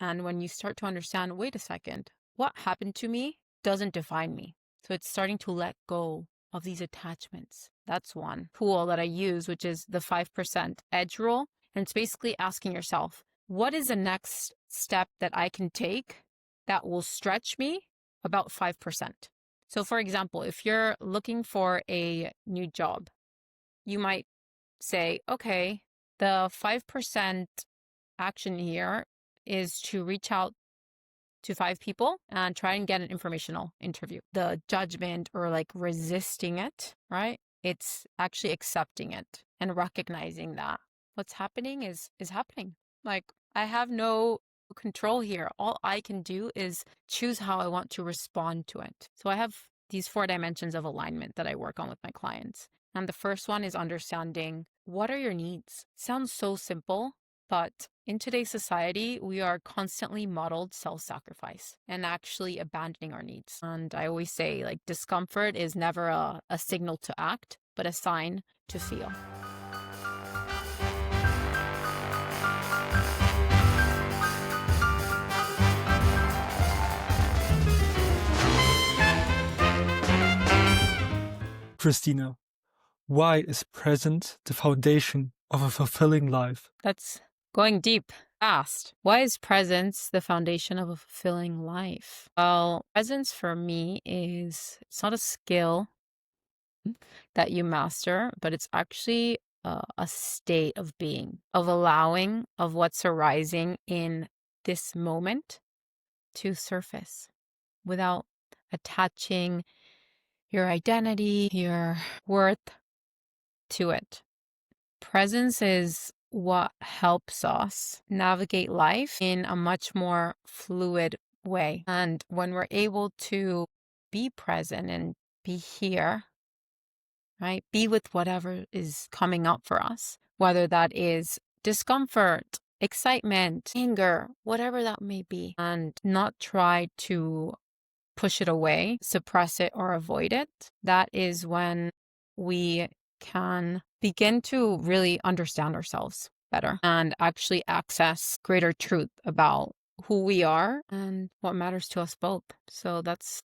And when you start to understand, wait a second, what happened to me doesn't define me. So it's starting to let go of these attachments. That's one tool that I use, which is the 5% edge rule. And it's basically asking yourself, what is the next step that I can take that will stretch me about 5%? So for example, if you're looking for a new job, you might say, okay, the 5% action here is to reach out to 5 people and try and get an informational interview. The judgment or like resisting it, right? It's actually accepting it and recognizing that what's happening is happening. Like, I have no control here. All I can do is choose how I want to respond to it. So I have these 4 dimensions of alignment that I work on with my clients. And the first one is understanding, what are your needs? Sounds so simple, but in today's society, we are constantly modeled self-sacrifice and actually abandoning our needs. And I always say, like, discomfort is never a signal to act, but a sign to feel. Christina, why is presence the foundation of a fulfilling life? That's going deep, fast. Why is presence the foundation of a fulfilling life? Well, presence for me it's not a skill that you master, but it's actually a state of being, of allowing of what's arising in this moment to surface without attaching your identity, your worth to it. Presence is what helps us navigate life in a much more fluid way. And when we're able to be present and be here, right? Be with whatever is coming up for us, whether that is discomfort, excitement, anger, whatever that may be, and not try to push it away, suppress it, or avoid it. That is when we can begin to really understand ourselves better and actually access greater truth about who we are and what matters to us both. So that's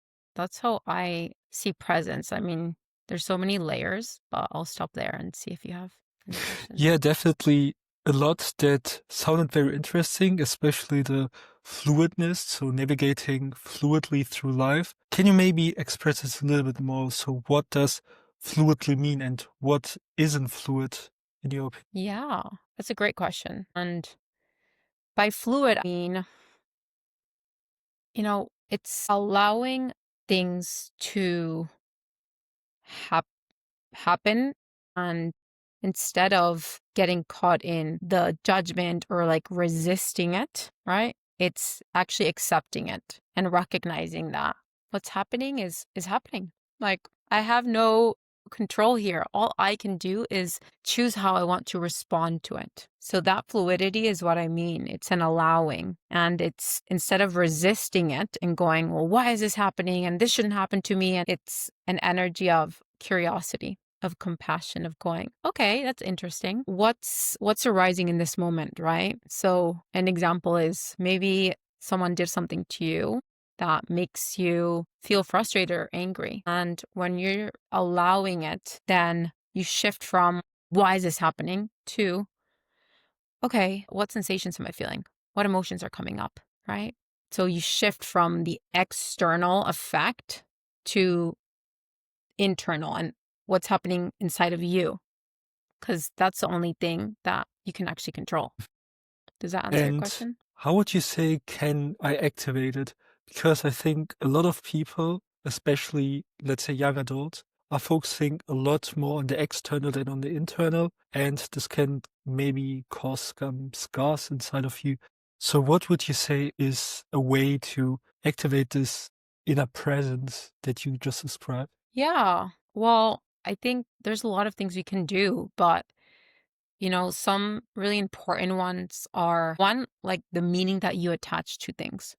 how I see presence. I mean, there's so many layers, but I'll stop there and see if you have any questions. Yeah, definitely a lot that sounded very interesting, especially the fluidness, so navigating fluidly through life. Can you maybe express this a little bit more? So what does fluidly mean and what isn't fluid in your opinion? Yeah, that's a great question. And by fluid, I mean, it's allowing things to happen, and instead of getting caught in the judgment or like resisting it, right? It's actually accepting it and recognizing that what's happening is happening. Like, I have no control here. All I can do is choose how I want to respond to it. So that fluidity is what I mean. It's an allowing, and it's instead of resisting it and going, well, why is this happening? And this shouldn't happen to me. And it's an energy of curiosity, of compassion, of going, okay, that's interesting. What's arising in this moment, right? So an example is maybe someone did something to you that makes you feel frustrated or angry. And when you're allowing it, then you shift from, why is this happening, to, okay, what sensations am I feeling? What emotions are coming up, right? So you shift from the external effect to internal and what's happening inside of you, because that's the only thing that you can actually control. Does that answer your And question? how would you say can I activate it? Because I think a lot of people, especially let's say young adults, are focusing a lot more on the external than on the internal, and this can maybe cause some scars inside of you. So what would you say is a way to activate this inner presence that you just described? Yeah. Well, I think there's a lot of things we can do, but some really important ones are, one, like the meaning that you attach to things,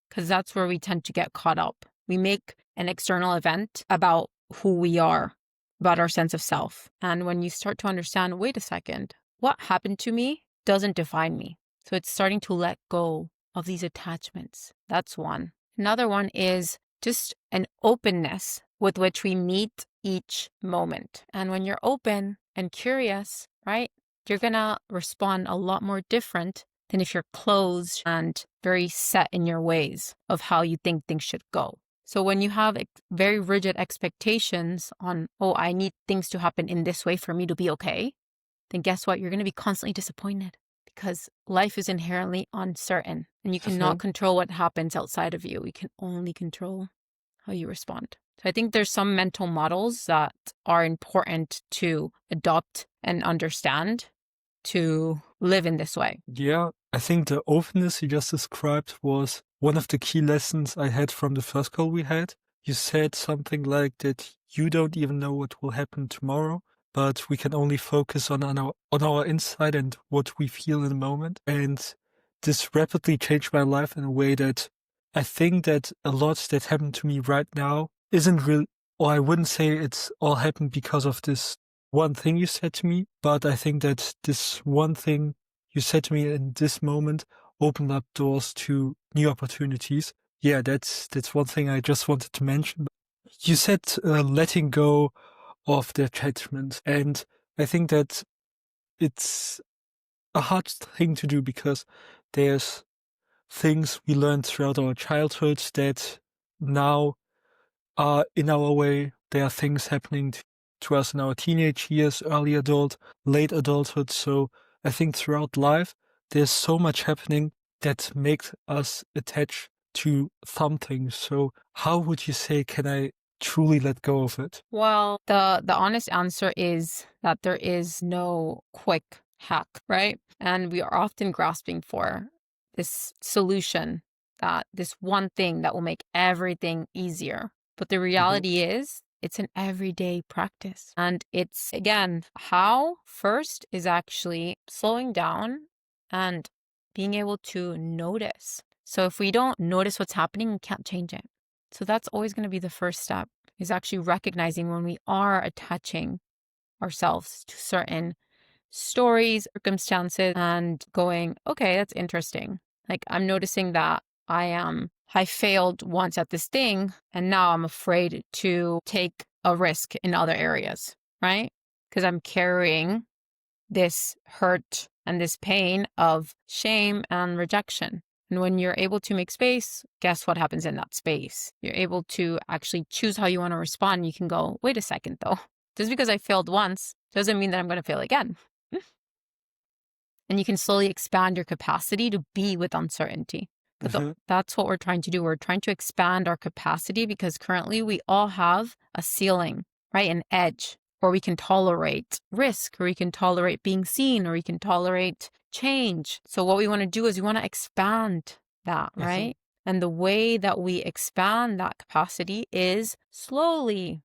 because that's where we tend to get caught up. We make an external event about who we are, about our sense of self. And when you start to understand, wait a second, what happened to me doesn't define me. So it's starting to let go of these attachments. That's one. Another one is just an openness with which we meet each moment. And when you're open and curious, right, you're going to respond a lot more different than if you're closed and very set in your ways of how you think things should go. So when you have very rigid expectations on, oh, I need things to happen in this way for me to be okay, then guess what? You're going to be constantly disappointed because life is inherently uncertain and you cannot control what happens outside of you. You can only control how you respond. So I think there's some mental models that are important to adopt and understand to live in this way. Yeah, I think the openness you just described was one of the key lessons I had from the first call we had. You said something like that you don't even know what will happen tomorrow, but we can only focus on our inside and what we feel in the moment. And this rapidly changed my life in a way that I think that a lot that happened to me right now isn't real, or I wouldn't say it's all happened because of this one thing you said to me, but I think that this one thing you said to me in this moment opened up doors to new opportunities. Yeah, that's one thing I just wanted to mention. You said letting go of the attachment, and I think that it's a hard thing to do because there's things we learned throughout our childhood that now are in our way. There are things happening to us in our teenage years, early adult, late adulthood. So I think throughout life, there's so much happening that makes us attach to something. So how would you say, can I truly let go of it? Well, the honest answer is that there is no quick hack, right? And we are often grasping for this solution, that this one thing that will make everything easier. But the reality is it's an everyday practice. And it's, again, how first is actually slowing down and being able to notice. So if we don't notice what's happening, we can't change it. So that's always going to be the first step, is actually recognizing when we are attaching ourselves to certain stories, circumstances, and going, okay, that's interesting. Like, I'm noticing that I failed once at this thing, and now I'm afraid to take a risk in other areas, right? Because I'm carrying this hurt and this pain of shame and rejection. And when you're able to make space, guess what happens in that space? You're able to actually choose how you want to respond. You can go, wait a second, though. Just because I failed once doesn't mean that I'm going to fail again. And you can slowly expand your capacity to be with uncertainty. That's what we're trying to do. We're trying to expand our capacity because currently we all have a ceiling, right? An edge where we can tolerate risk, or we can tolerate being seen, or we can tolerate change. So what we want to do is we want to expand that, right? And the way that we expand that capacity is slowly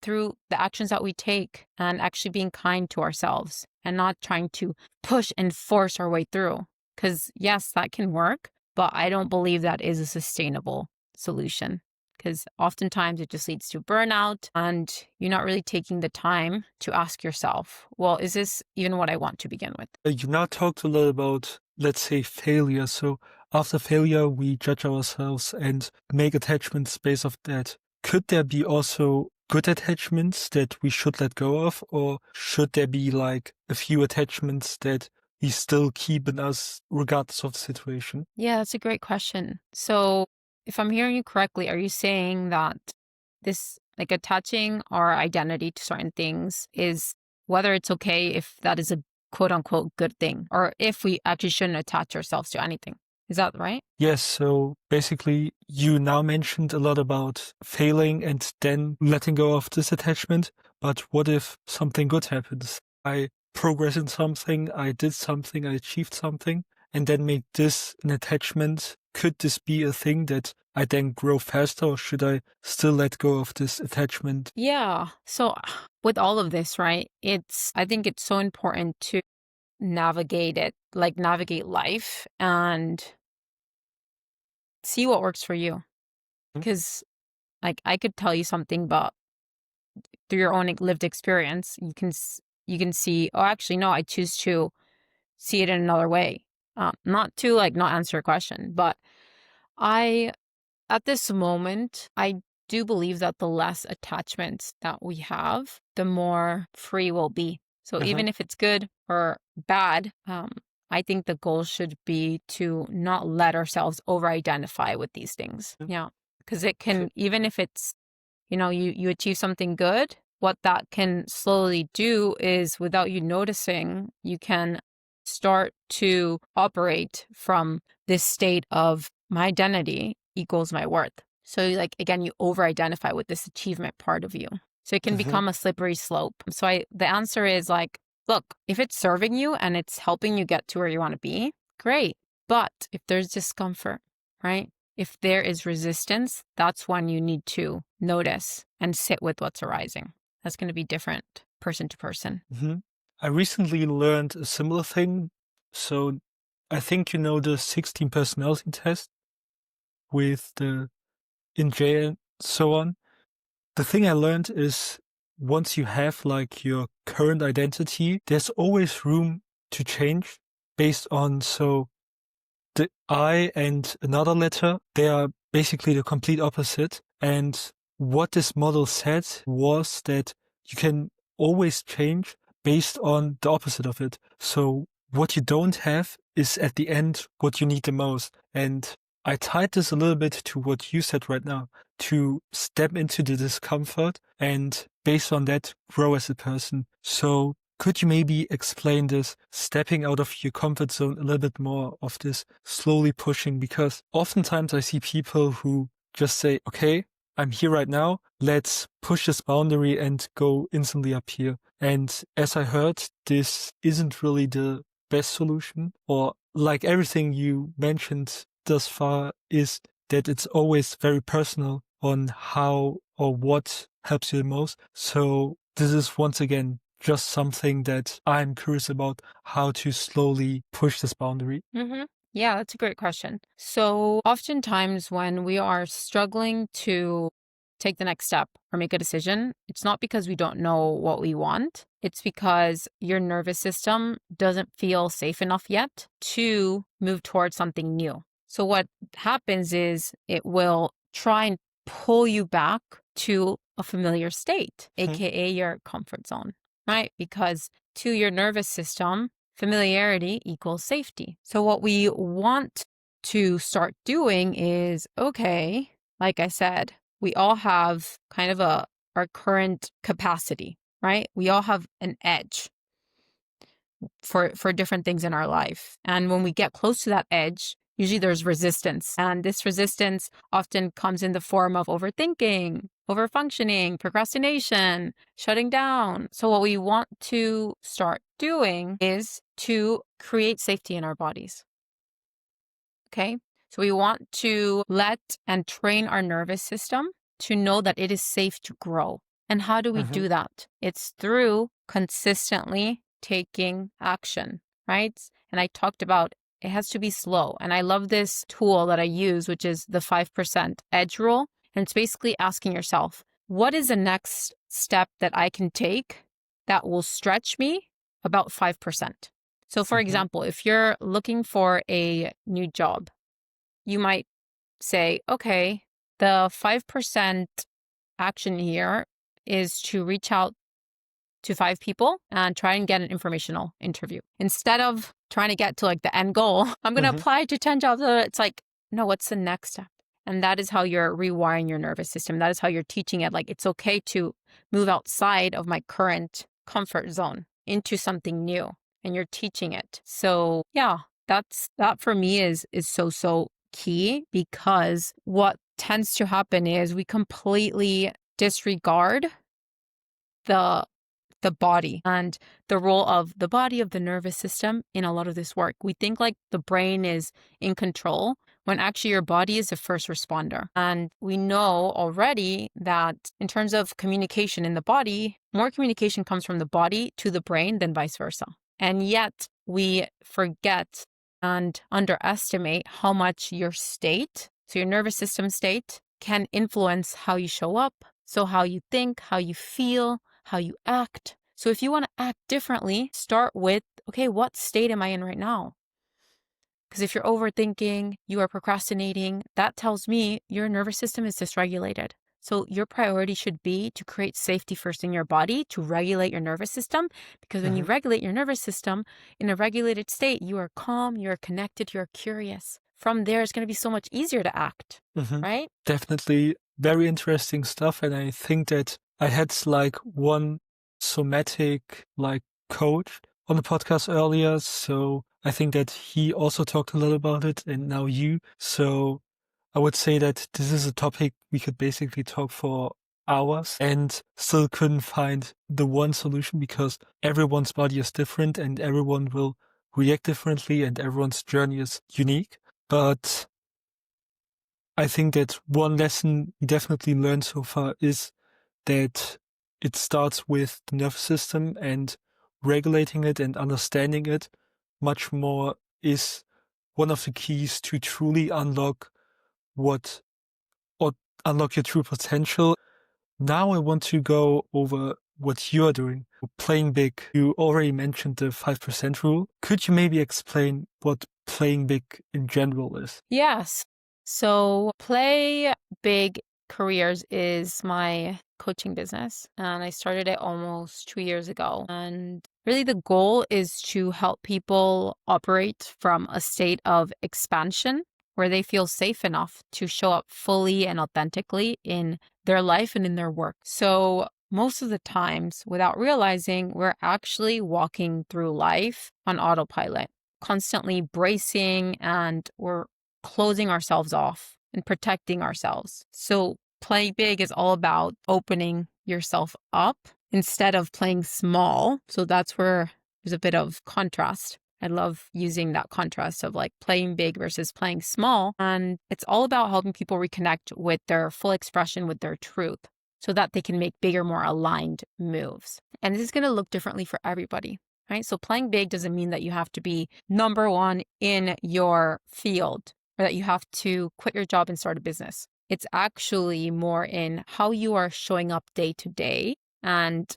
through the actions that we take and actually being kind to ourselves and not trying to push and force our way through. Because yes, that can work, but I don't believe that is a sustainable solution, because oftentimes it just leads to burnout and you're not really taking the time to ask yourself, well, is this even what I want to begin with? You now talked a lot about, let's say, failure. So after failure, we judge ourselves and make attachments based off that. Could there be also good attachments that we should let go of, or should there be like a few attachments that we still keep in us regardless of the situation? Yeah, that's a great question. So if I'm hearing you correctly, are you saying that this, like, attaching our identity to certain things is whether it's okay if that is a quote unquote good thing, or if we actually shouldn't attach ourselves to anything? Is that right? Yes, so basically you now mentioned a lot about failing and then letting go of this attachment, but what if something good happens? I progress in something, I did something, I achieved something, and then make this an attachment. Could this be a thing that I then grow faster, or should I still let go of this attachment? Yeah. So with all of this, right, I think it's so important to navigate it, like navigate life and see what works for you. Because like I could tell you something, but through your own lived experience, you can see, oh, actually, no, I choose to see it in another way. Not to like not answer your question, but I, at this moment, I do believe that the less attachments that we have, the more free we'll be. So Mhm, even if it's good or bad, I think the goal should be to not let ourselves over identify with these things. mhm. Yeah. Because it Okay. can, even if it's, you achieve something good, what that can slowly do is without you noticing, you can start to operate from this state of my identity equals my worth. So like again, you over identify with this achievement part of you. So it can Mhm, become a slippery slope. So the answer is like, look, if it's serving you and it's helping you get to where you want to be, great. But if there's discomfort, right? If there is resistance, that's when you need to notice and sit with what's arising. That's going to be different person to person. mhm. I recently learned a similar thing. So I think you know the 16 personality test with the NJ and so on. The thing I learned is once you have like your current identity, there's always room to change based on the I and another letter, they are basically the complete opposite. And what this model said was that you can always change based on the opposite of it. So what you don't have is at the end what you need the most. And I tied this a little bit to what you said right now, to step into the discomfort and based on that grow as a person. So could you maybe explain this stepping out of your comfort zone a little bit more of this slowly pushing? Because oftentimes I see people who just say, okay, I'm here right now. Let's push this boundary and go instantly up here. And as I heard, this isn't really the best solution, or like everything you mentioned thus far is that it's always very personal on how or what helps you the most. So this is once again just something that I'm curious about how to slowly push this boundary. Mm-hmm. Yeah, that's a great question. So, oftentimes when we are struggling to take the next step or make a decision, it's not because we don't know what we want. It's because your nervous system doesn't feel safe enough yet to move towards something new. So, what happens is it will try and pull you back to a familiar state, Mhm, AKA your comfort zone, right? Because to your nervous system, familiarity equals safety. So, what we want to start doing is okay, like I said, we all have kind of our current capacity, right? We all have an edge for different things in our life. And when we get close to that edge, usually there's resistance. And this resistance often comes in the form of overthinking, overfunctioning, procrastination, shutting down. So what we want to start doing is to create safety in our bodies. Okay? So we want to let and train our nervous system to know that it is safe to grow. And how do we mhm, do that? It's through consistently taking action, right? And I talked about it has to be slow. And I love this tool that I use, which is the 5% edge rule. And it's basically asking yourself, what is the next step that I can take that will stretch me about 5%? So, for mhm, example, if you're looking for a new job, you might say, okay, the 5% action here is to reach out to 5 people and try and get an informational interview. Instead of trying to get to like the end goal, I'm going to mhm. apply to 10 jobs. It's like, no, what's the next step? And that is how you're rewiring your nervous system. That is how you're teaching it. Like, it's okay to move outside of my current comfort zone into something new. And you're teaching it. So yeah, that for me is so key, because what tends to happen is we completely disregard the the body and the role of the body, of the nervous system in a lot of this work. We think like the brain is in control when actually your body is the first responder. And we know already that in terms of communication in the body, more communication comes from the body to the brain than vice versa. And yet we forget and underestimate how much your state, so your nervous system state, can influence how you show up. So how you think, how you feel, how you act. So if you want to act differently, start with, okay, what state am I in right now? Because if you're overthinking, you are procrastinating, that tells me your nervous system is dysregulated. So your priority should be to create safety first in your body, to regulate your nervous system. Because when you Mhm. regulate your nervous system in a regulated state, you are calm, you're connected, you're curious. From there, it's going to be so much easier to act, Mhm. right? Definitely very interesting stuff. And I think that I had like one somatic like coach on the podcast earlier. So I think that he also talked a lot about it and now you. So I would say that this is a topic we could basically talk for hours and still couldn't find the one solution because everyone's body is different and everyone will react differently and everyone's journey is unique. But I think that one lesson we definitely learned so far is that it starts with the nervous system and regulating it and understanding it much more is one of the keys to truly what or unlock your true potential. Now I want to go over what you're doing. Playing big. You already mentioned the 5% rule. Could you maybe explain what playing big in general is? Yes. So, Play Big Careers is my coaching business, and I started it almost 2 years ago. And really, the goal is to help people operate from a state of expansion where they feel safe enough to show up fully and authentically in their life and in their work. So, most of the times, without realizing, we're actually walking through life on autopilot, constantly bracing, and we're closing ourselves off and protecting ourselves. So, play big is all about opening yourself up instead of playing small. So, that's where there's a bit of contrast. I love using that contrast of like playing big versus playing small. And it's all about helping people reconnect with their full expression, with their truth, so that they can make bigger, more aligned moves. And this is going to look differently for everybody, right? So playing big doesn't mean that you have to be number one in your field or that you have to quit your job and start a business. It's actually more in how you are showing up day to day and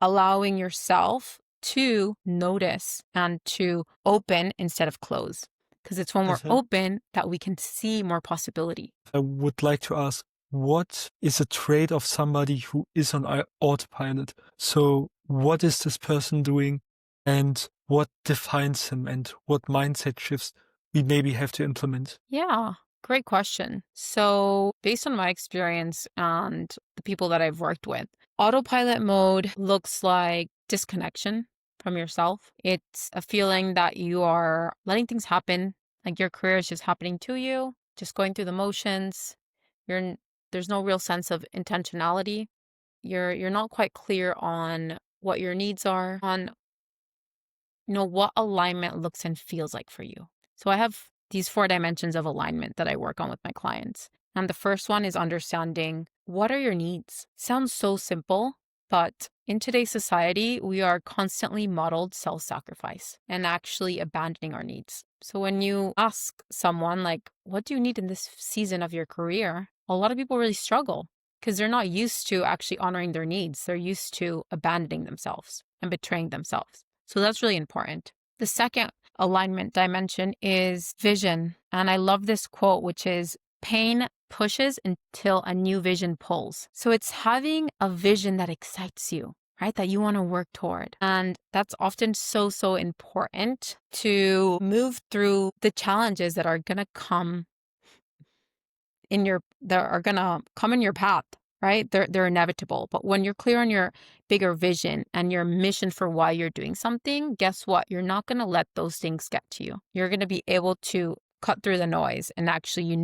allowing yourself to notice and to open instead of close. Because it's when we're open that we can see more possibility. I would like to ask, what is a trait of somebody who is on autopilot? So what is this person doing and what defines him and what mindset shifts we maybe have to implement? Yeah, great question. So, based on my experience and the people that I've worked with, autopilot mode looks like disconnection from yourself. It's a feeling that you are letting things happen, like your career is just happening to you, just going through the motions. There's no real sense of intentionality. You're not quite clear on what your needs are, on what alignment looks and feels like for you. So I have these 4 dimensions of alignment that I work on with my clients. And the first one is understanding, what are your needs? Sounds so simple, but in today's society, we are constantly modeled self-sacrifice and actually abandoning our needs. So when you ask someone like, what do you need in this season of your career? A lot of people really struggle because they're not used to actually honoring their needs. They're used to abandoning themselves and betraying themselves. So that's really important. The second alignment dimension is vision. And I love this quote, which is, pain pushes until a new vision pulls. So it's having a vision that excites you, right? That you want to work toward. And that's often so, so important to move through the challenges that are going to come in your path, right? They're inevitable. But when you're clear on your bigger vision and your mission for why you're doing something, guess what? You're not going to let those things get to you. You're going to be able to cut through the noise and actually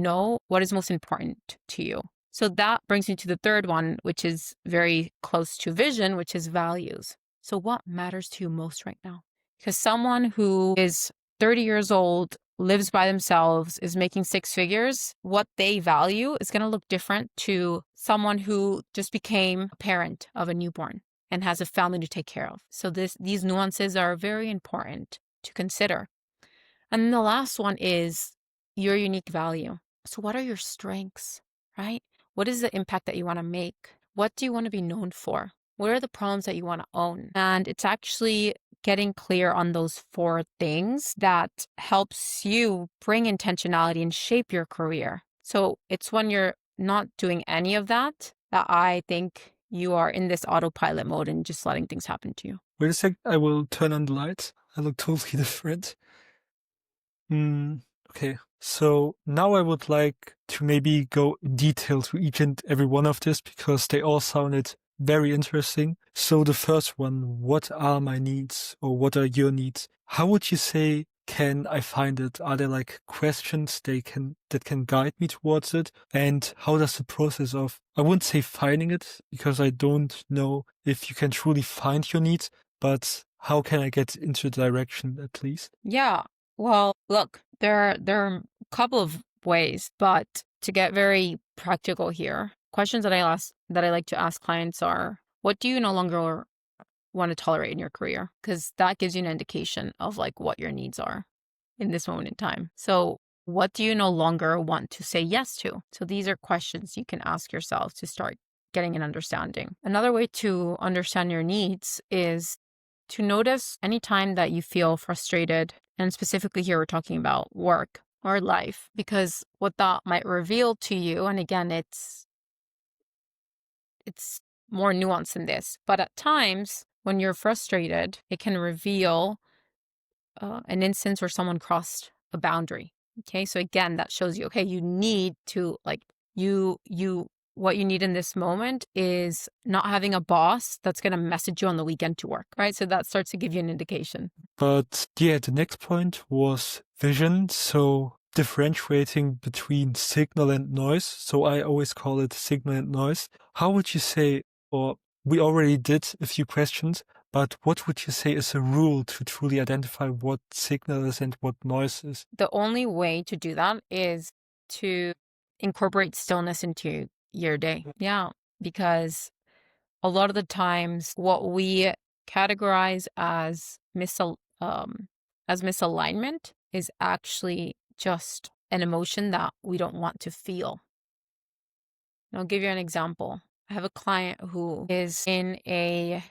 what is most important to you. So that brings me to the third one, which is very close to vision, which is values. So what matters to you most right now? Because someone who is 30 years old, lives by themselves, is making 6 figures, what they value is going to look different to someone who just became a parent of a newborn and has a family to take care of. So these nuances are very important to consider. And then the last one is your unique value. So what are your strengths, right? What is the impact that you want to make? What do you want to be known for? what are the problems that you want to own? And it's actually getting clear on those 4 things that helps you bring intentionality and shape your career. So it's when you're not doing any of that I think you are in this autopilot mode and just letting things happen to you. Wait a sec, I will turn on the lights. I look totally different. Okay, so now I would like to maybe go in detail to each and every one of this because they all sounded very interesting. So the first one, what are my needs or what are your needs? How would you say can I find it? Are there like questions that can guide me towards it? And how does the process of, I wouldn't say finding it because I don't know if you can truly find your needs, but how can I get into the direction at least? Yeah. Well, look, there are a couple of ways, but to get very practical here, questions that I like to ask clients are, what do you no longer want to tolerate in your career? Because that gives you an indication of like what your needs are in this moment in time. So what do you no longer want to say yes to? So these are questions you can ask yourself to start getting an understanding. Another way to understand your needs is to notice any time that you feel frustrated, and specifically here we're talking about work or life, because what that might reveal to you, and again, it's more nuanced than this, but at times when you're frustrated, it can reveal an instance where someone crossed a boundary. Okay, so again, that shows you, okay, you need to like what you need in this moment is not having a boss that's going to message you on the weekend to work, right? So that starts to give you an indication. But yeah, the next point was vision. So differentiating between signal and noise. So I always call it signal and noise. How would you say, or we already did a few questions, but what would you say is a rule to truly identify what signal is and what noise is? The only way to do that is to incorporate stillness into your day. Yeah, because a lot of the times what we categorize as misalignment is actually just an emotion that we don't want to feel. And I'll give you an example. I have a client who is in a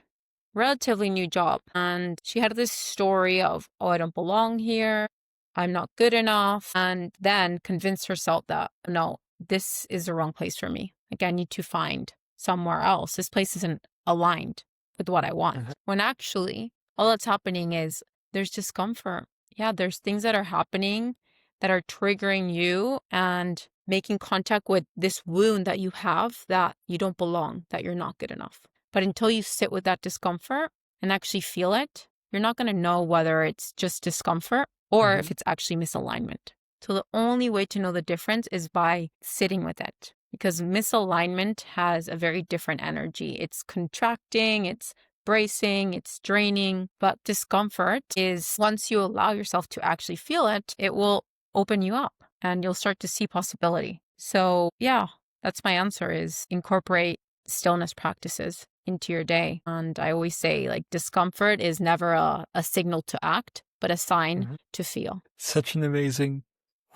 relatively new job, and she had this story of, oh, I don't belong here, I'm not good enough, and then convinced herself that, no, this is the wrong place for me. Like, I need to find somewhere else. This place isn't aligned with what I want. When actually, all that's happening is there's discomfort. Yeah, there's things that are happening that are triggering you and making contact with this wound that you have, that you don't belong, that you're not good enough. But until you sit with that discomfort and actually feel it, you're not going to know whether it's just discomfort or if it's actually misalignment. So the only way to know the difference is by sitting with it, because misalignment has a very different energy. It's contracting, it's bracing, it's draining, but discomfort is, once you allow yourself to actually feel it, it will open you up and you'll start to see possibility. So yeah, that's my answer, is incorporate stillness practices into your day. And I always say, like, discomfort is never a signal to act, but a sign to feel. Such an amazing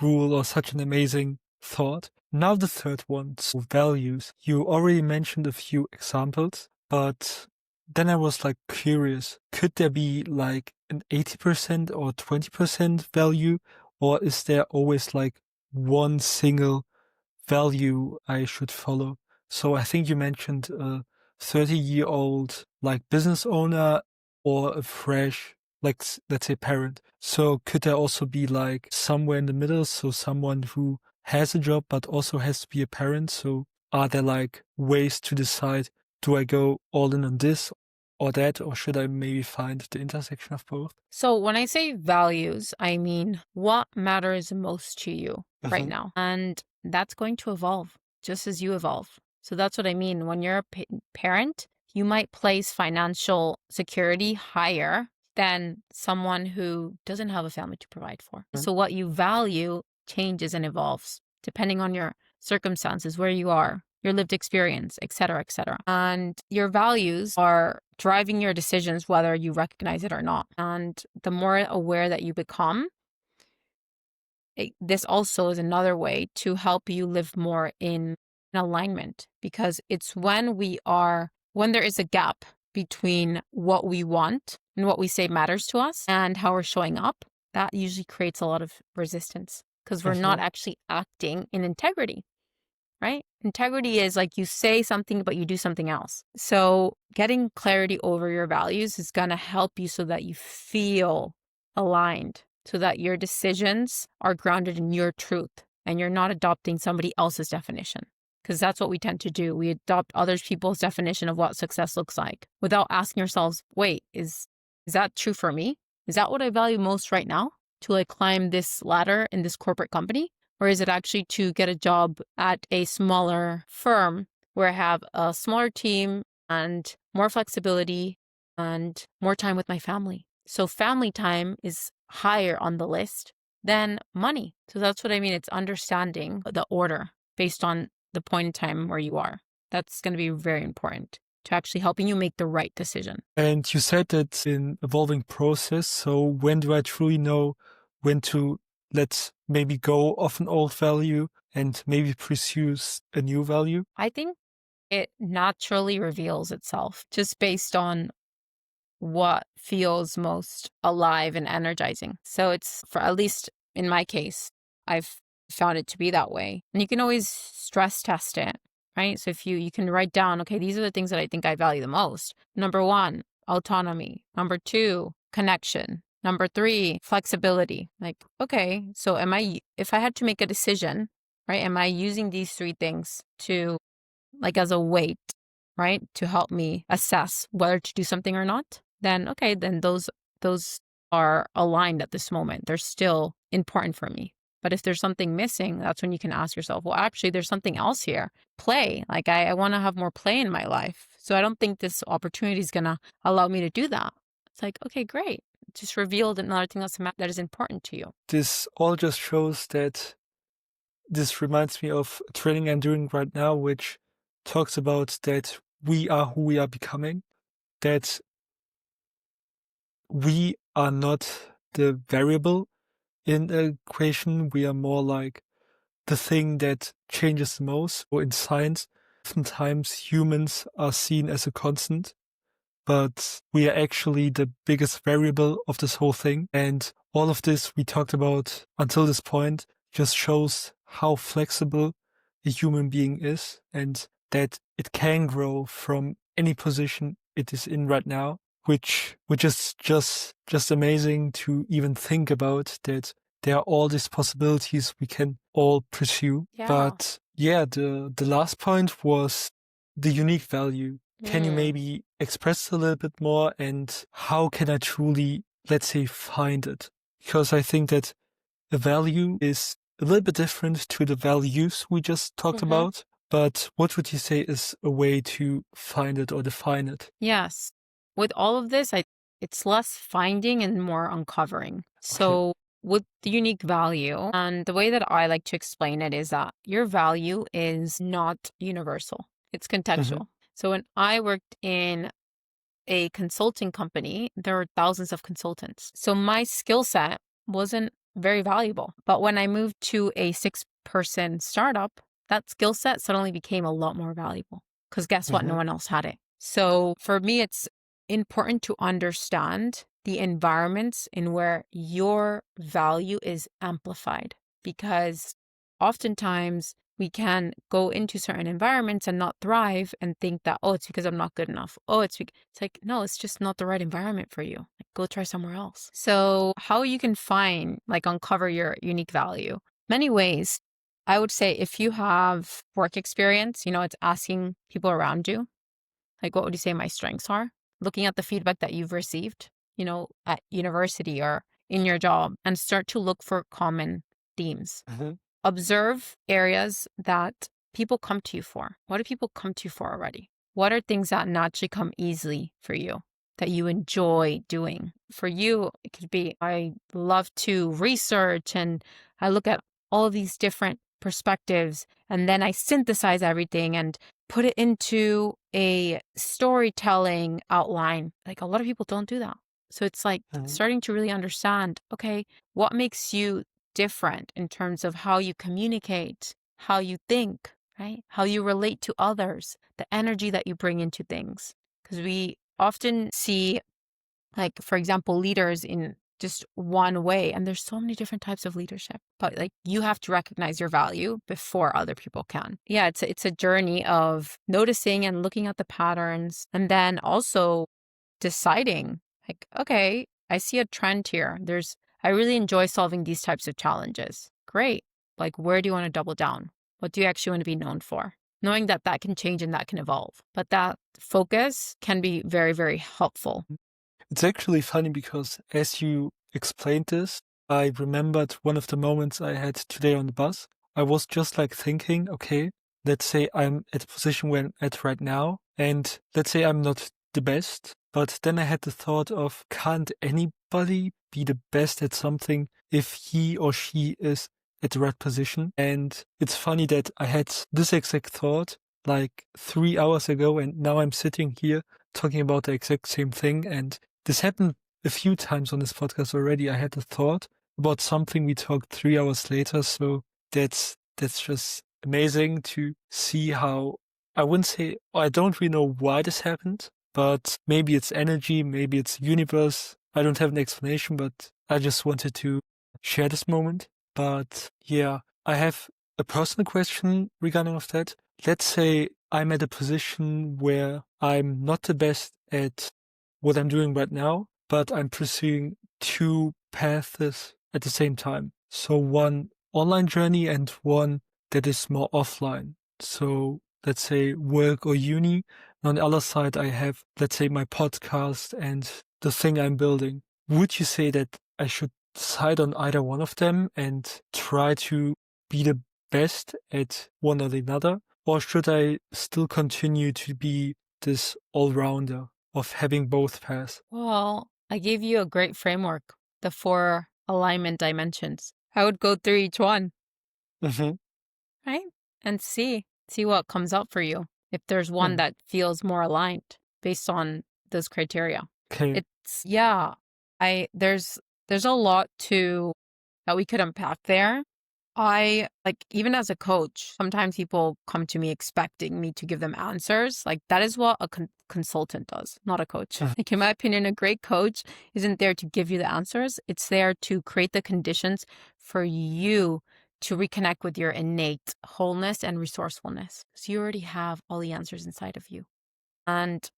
rule or such an amazing thought. Now the third one, so values. You already mentioned a few examples, but then I was like curious, could there be like an 80% or 20% value, or is there always like one single value I should follow? So I think you mentioned a 30-year-old like business owner or a fresh, like let's say parent. So could there also be like somewhere in the middle? So someone who has a job but also has to be a parent. So are there like ways to decide, do I go all in on this or that, or should I maybe find the intersection of both? So when I say values, I mean what matters most to you right now. And that's going to evolve just as you evolve. So that's what I mean. When you're a parent, you might place financial security higher than someone who doesn't have a family to provide for. So what you value changes and evolves depending on your circumstances, where you are, your lived experience, et cetera, et cetera. And your values are driving your decisions, whether you recognize it or not. And the more aware that you become, this also is another way to help you live more in alignment, because it's when we are when there is a gap between what we want and what we say matters to us and how we're showing up, that usually creates a lot of resistance because we're not Mhm. actually acting in integrity, right? Integrity is like you say something, but you do something else. So getting clarity over your values is going to help you so that you feel aligned, so that your decisions are grounded in your truth and you're not adopting somebody else's definition. Because that's what we tend to do. We adopt other people's definition of what success looks like without asking ourselves, wait, is that true for me? Is that what I value most right now? To like climb this ladder in this corporate company? Or is it actually to get a job at a smaller firm where I have a smaller team and more flexibility and more time with my family? So family time is higher on the list than money. So that's what I mean. It's understanding the order based on the point in time where you are. That's going to be very important to actually helping you make the right decision. And you said that in evolving process. So when do I truly know when to let's maybe go off an old value and maybe pursue a new value? I think it naturally reveals itself just based on what feels most alive and energizing. So it's for at least in my case, I've found it to be that way. And you can always stress test it, right? So if you can write down, okay, these are the things that I think I value the most. Number 1, autonomy. Number 2, connection. Number 3, flexibility. Like, okay, so if I had to make a decision, right? Am I using these 3 things to like as a weight, right? To help me assess whether to do something or not, then okay, then those are aligned at this moment. They're still important for me. But if there's something missing, that's when you can ask yourself, well, actually, there's something else here. Play. Like I want to have more play in my life. So I don't think this opportunity is going to allow me to do that. It's like, okay, great. Just revealed another thing that is important to you. This all just shows that this reminds me of a training I'm doing right now, which talks about that we are who we are becoming, that we are not the variable in the equation. We are more like the thing that changes the most. Or in science, oftentimes humans are seen as a constant, but we are actually the biggest variable of this whole thing. And all of this we talked about until this point just shows how flexible a human being is and that it can grow from any position it is in right now, which is just amazing to even think about that there are all these possibilities we can all pursue. Yeah. But yeah, the last point was the unique value. Can you Mm. maybe express a little bit more and how can I truly, let's say, find it? Because I think that a value is a little bit different to the values we just talked Mm-hmm. about. But what would you say is a way to find it or define it? Yes. With all of this, it's less finding and more uncovering. Okay. So with the unique value, and the way that I like to explain it is that your value is not universal. It's Hmm. contextual. So when I worked in a consulting company, there were thousands of consultants. So my skill set wasn't very valuable. But when I moved to a 6-person startup, that skill set suddenly became a lot more valuable because guess what? No Hmm. one else had it. So for me, it's important to understand the environments in where your value is amplified because oftentimes we can go into certain environments and not thrive and think that, oh, it's because I'm not good enough. Oh, it's like, no, it's just not the right environment for you. Like, go try somewhere else. So how you can find, like uncover your unique value? Many ways. I would say if you have work experience, it's asking people around you, like, what would you say my strengths are? Looking at the feedback that you've received, at university or in your job and start to look for common themes. Hmm. Observe areas that people come to you for. What do people come to you for already? What are things that naturally come easily for you that you enjoy doing? For you, it could be I love to research and I look at all of these different perspectives and then I synthesize everything and put it into a storytelling outline. Like a lot of people don't do that. So it's like Hmm. starting to really understand, okay, what makes you different in terms of how you communicate, how you think, right? How you relate to others, the energy that you bring into things. Because we often see, like, for example, leaders in just one way, and there's so many different types of leadership. But like, you have to recognize your value before other people can. Yeah, it's a journey of noticing and looking at the patterns, and then also deciding, like, okay, I see a trend here. I really enjoy solving these types of challenges. Great. Like, where do you want to double down? What do you actually want to be known for? Knowing that that can change and that can evolve. But that focus can be very, very helpful. It's actually funny because as you explained this, I remembered one of the moments I had today on the bus. I was just like thinking, okay, let's say I'm at a position where I'm at right now, and let's say I'm not the best, but then I had the thought of, can't anybody be the best at something if he or she is at the right position? And it's funny that I had this exact thought like 3 hours ago, and now I'm sitting here talking about the exact same thing. And this happened a few times on this podcast already. I had a thought about something, we talked 3 hours later. So that's just amazing to see how, I wouldn't say, I don't really know why this happened, but maybe it's energy, maybe it's universe. I don't have an explanation, but I just wanted to share this moment. But yeah, I have a personal question regarding of that. Let's say I'm at a position where I'm not the best at what I'm doing right now, but I'm pursuing two paths at the same time. So one online journey and one that is more offline. So let's say work or uni. And on the other side, I have, let's say, my podcast and the thing I'm building. Would you say that I should decide on either one of them and try to be the best at one or the other? Or should I still continue to be this all-rounder of having both paths? Well, I gave you a great framework, the 4 alignment dimensions. I would go through each one, Mm-hmm. right? And see what comes up for you. If there's one that feels more aligned based on those criteria. Okay. Yeah, there's a lot to that we could unpack there. I like, even as a coach, sometimes people come to me expecting me to give them answers. Like, that is what a consultant does, not a coach. Like, in my opinion, a great coach isn't there to give you the answers. It's there to create the conditions for you to reconnect with your innate wholeness and resourcefulness. So you already have all the answers inside of you. And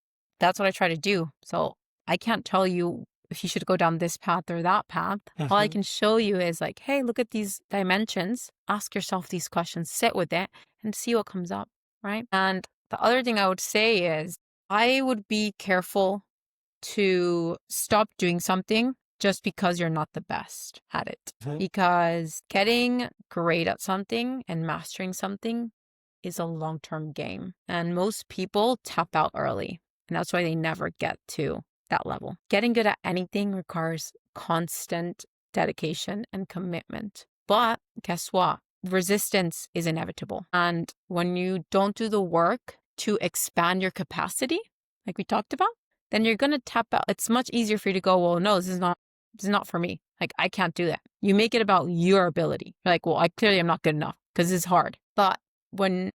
that's what I try to do. So I can't tell you if you should go down this path or that path. All I can show you is like, hey, look at these dimensions. Ask yourself these questions, sit with it, and see what comes up, right? And the other thing I would say is I would be careful to stop doing something just because you're not the best at it. Because getting great at something and mastering something is a long-term game. And most people tap out early. And that's why they never get to that level. Getting good at anything requires constant dedication and commitment. But guess what? Resistance is inevitable. And when you don't do the work to expand your capacity, like we talked about, then you're going to tap out. It's much easier for you to go, well, no, this is not for me. Like, I can't do that. You make it about your ability. You're like, well, I clearly am not good enough because it's hard. But when,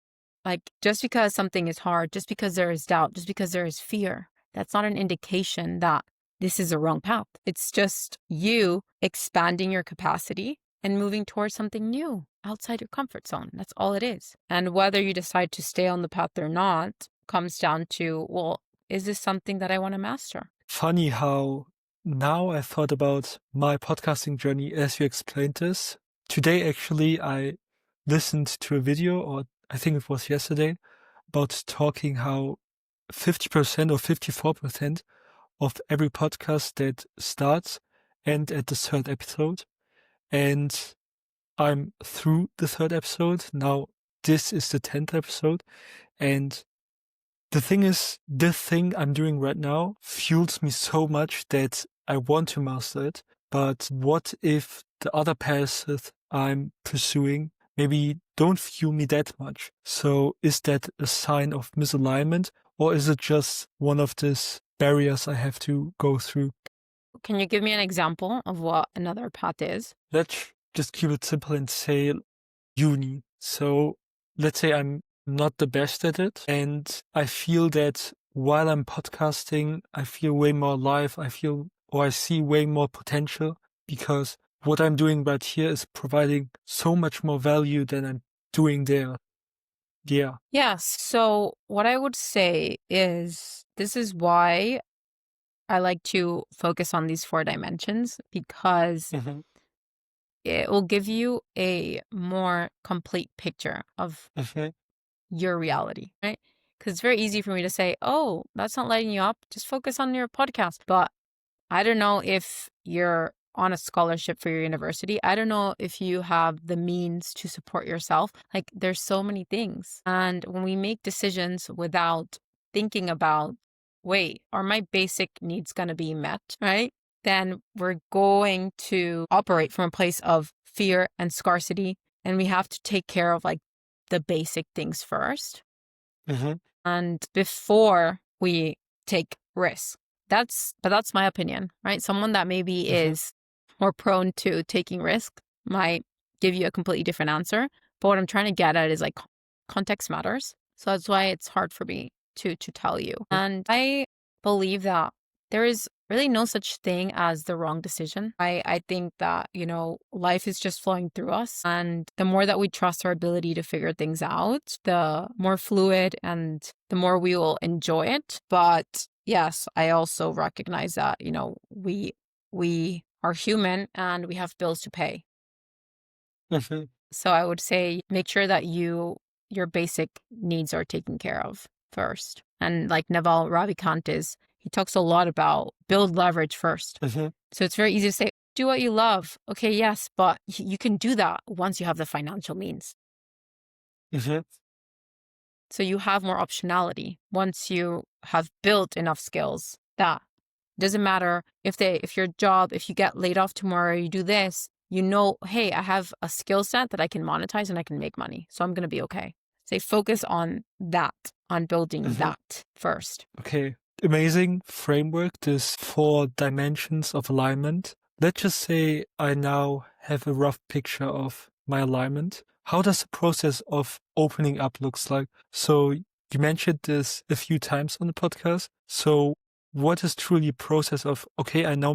like, just because something is hard, just because there is doubt, just because there is fear, that's not an indication that this is a wrong path. It's just you expanding your capacity and moving towards something new outside your comfort zone. That's all it is. And whether you decide to stay on the path or not comes down to, well, is this something that I want to master? Funny how now I thought about my podcasting journey as you explained this. Today, actually, I listened to a video, or I think it was yesterday, about talking how 50% or 54% of every podcast that starts end at the third episode. And I'm through the third episode. Now, this is the 10th episode. And the thing is, this thing I'm doing right now fuels me so much that I want to master it. But what if the other paths I'm pursuing maybe don't fuel me that much? So is that a sign of misalignment, or is it just one of these barriers I have to go through? Can you give me an example of what another path is? Let's just keep it simple and say uni. So let's say I'm not the best at it. And I feel that while I'm podcasting, I feel way more alive. I see way more potential because what I'm doing right here is providing so much more value than I'm doing there. Yeah. Yes. So what I would say is this is why I like to focus on these 4 dimensions, because Mm-hmm. it will give you a more complete picture of Mm-hmm. your reality, right? Because it's very easy for me to say, oh, that's not lighting you up. Just focus on your podcast. But I don't know if you're on a scholarship for your university. I don't know if you have the means to support yourself. Like, there's so many things. And when we make decisions without thinking about, wait, are my basic needs going to be met, right? Then we're going to operate from a place of fear and scarcity. And we have to take care of like the basic things first. Mm-hmm. And before we take risks. That's my opinion, right? Someone that maybe Mm-hmm. is more prone to taking risk might give you a completely different answer. But what I'm trying to get at is like context matters. So that's why it's hard for me to tell you. And I believe that there is really no such thing as the wrong decision. I think that, life is just flowing through us. And the more that we trust our ability to figure things out, the more fluid and the more we will enjoy it. But yes, I also recognize that, we are human and we have bills to pay. Mm-hmm. So I would say make sure that your basic needs are taken care of first. And like Naval Ravikant he talks a lot about build leverage first. Mm-hmm. So it's very easy to say, do what you love. Okay, yes, but you can do that once you have the financial means. Mm-hmm. So you have more optionality once you have built enough skills. That doesn't matter if your job, if you get laid off tomorrow, you do this, hey, I have a skill set that I can monetize and I can make money. So I'm going to be okay. Say focus on that, on building Mm-hmm. that first. Okay. Amazing framework, this 4 dimensions of alignment. Let's just say I now have a rough picture of my alignment. How does the process of opening up looks like? So you mentioned this a few times on the podcast. So what is truly a process of, okay, I know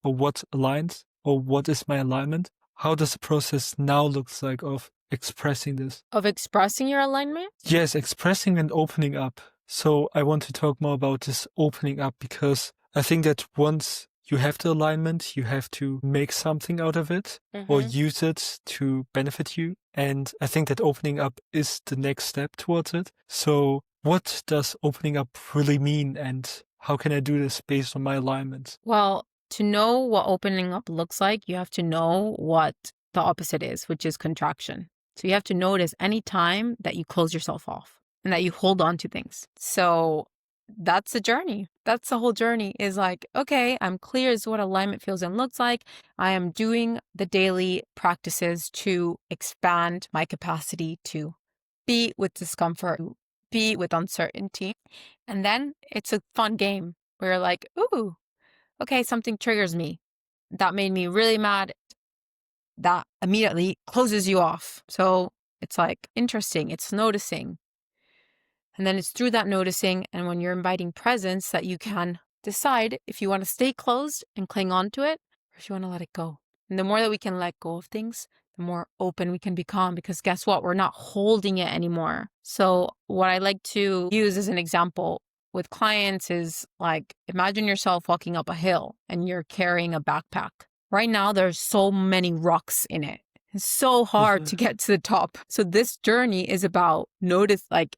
or what aligns, or what is my alignment? How does the process now looks like of expressing this? Of expressing your alignment? Yes, expressing and opening up. So I want to talk more about this opening up because I think that once you have the alignment, you have to make something out of it or Mm-hmm. use it to benefit you. And I think that opening up is the next step towards it. So what does opening up really mean and how can I do this based on my alignment? Well, to know what opening up looks like, you have to know what the opposite is, which is contraction. So you have to notice any time that you close yourself off and that you hold on to things. So that's the journey. That's the whole journey is like, okay, I'm clear as to what alignment feels and looks like. I am doing the daily practices to expand my capacity to be with discomfort, be with uncertainty. And then it's a fun game where you're like, ooh, okay, something triggers me. That made me really mad. That immediately closes you off. So it's like interesting, it's noticing. And then it's through that noticing and when you're inviting presence that you can decide if you want to stay closed and cling on to it or if you want to let it go. And the more that we can let go of things, the more open we can become because guess what? We're not holding it anymore. So what I like to use as an example with clients is like, imagine yourself walking up a hill and you're carrying a backpack. Right now, there's so many rocks in it. It's so hard Mhm. to get to the top. So this journey is about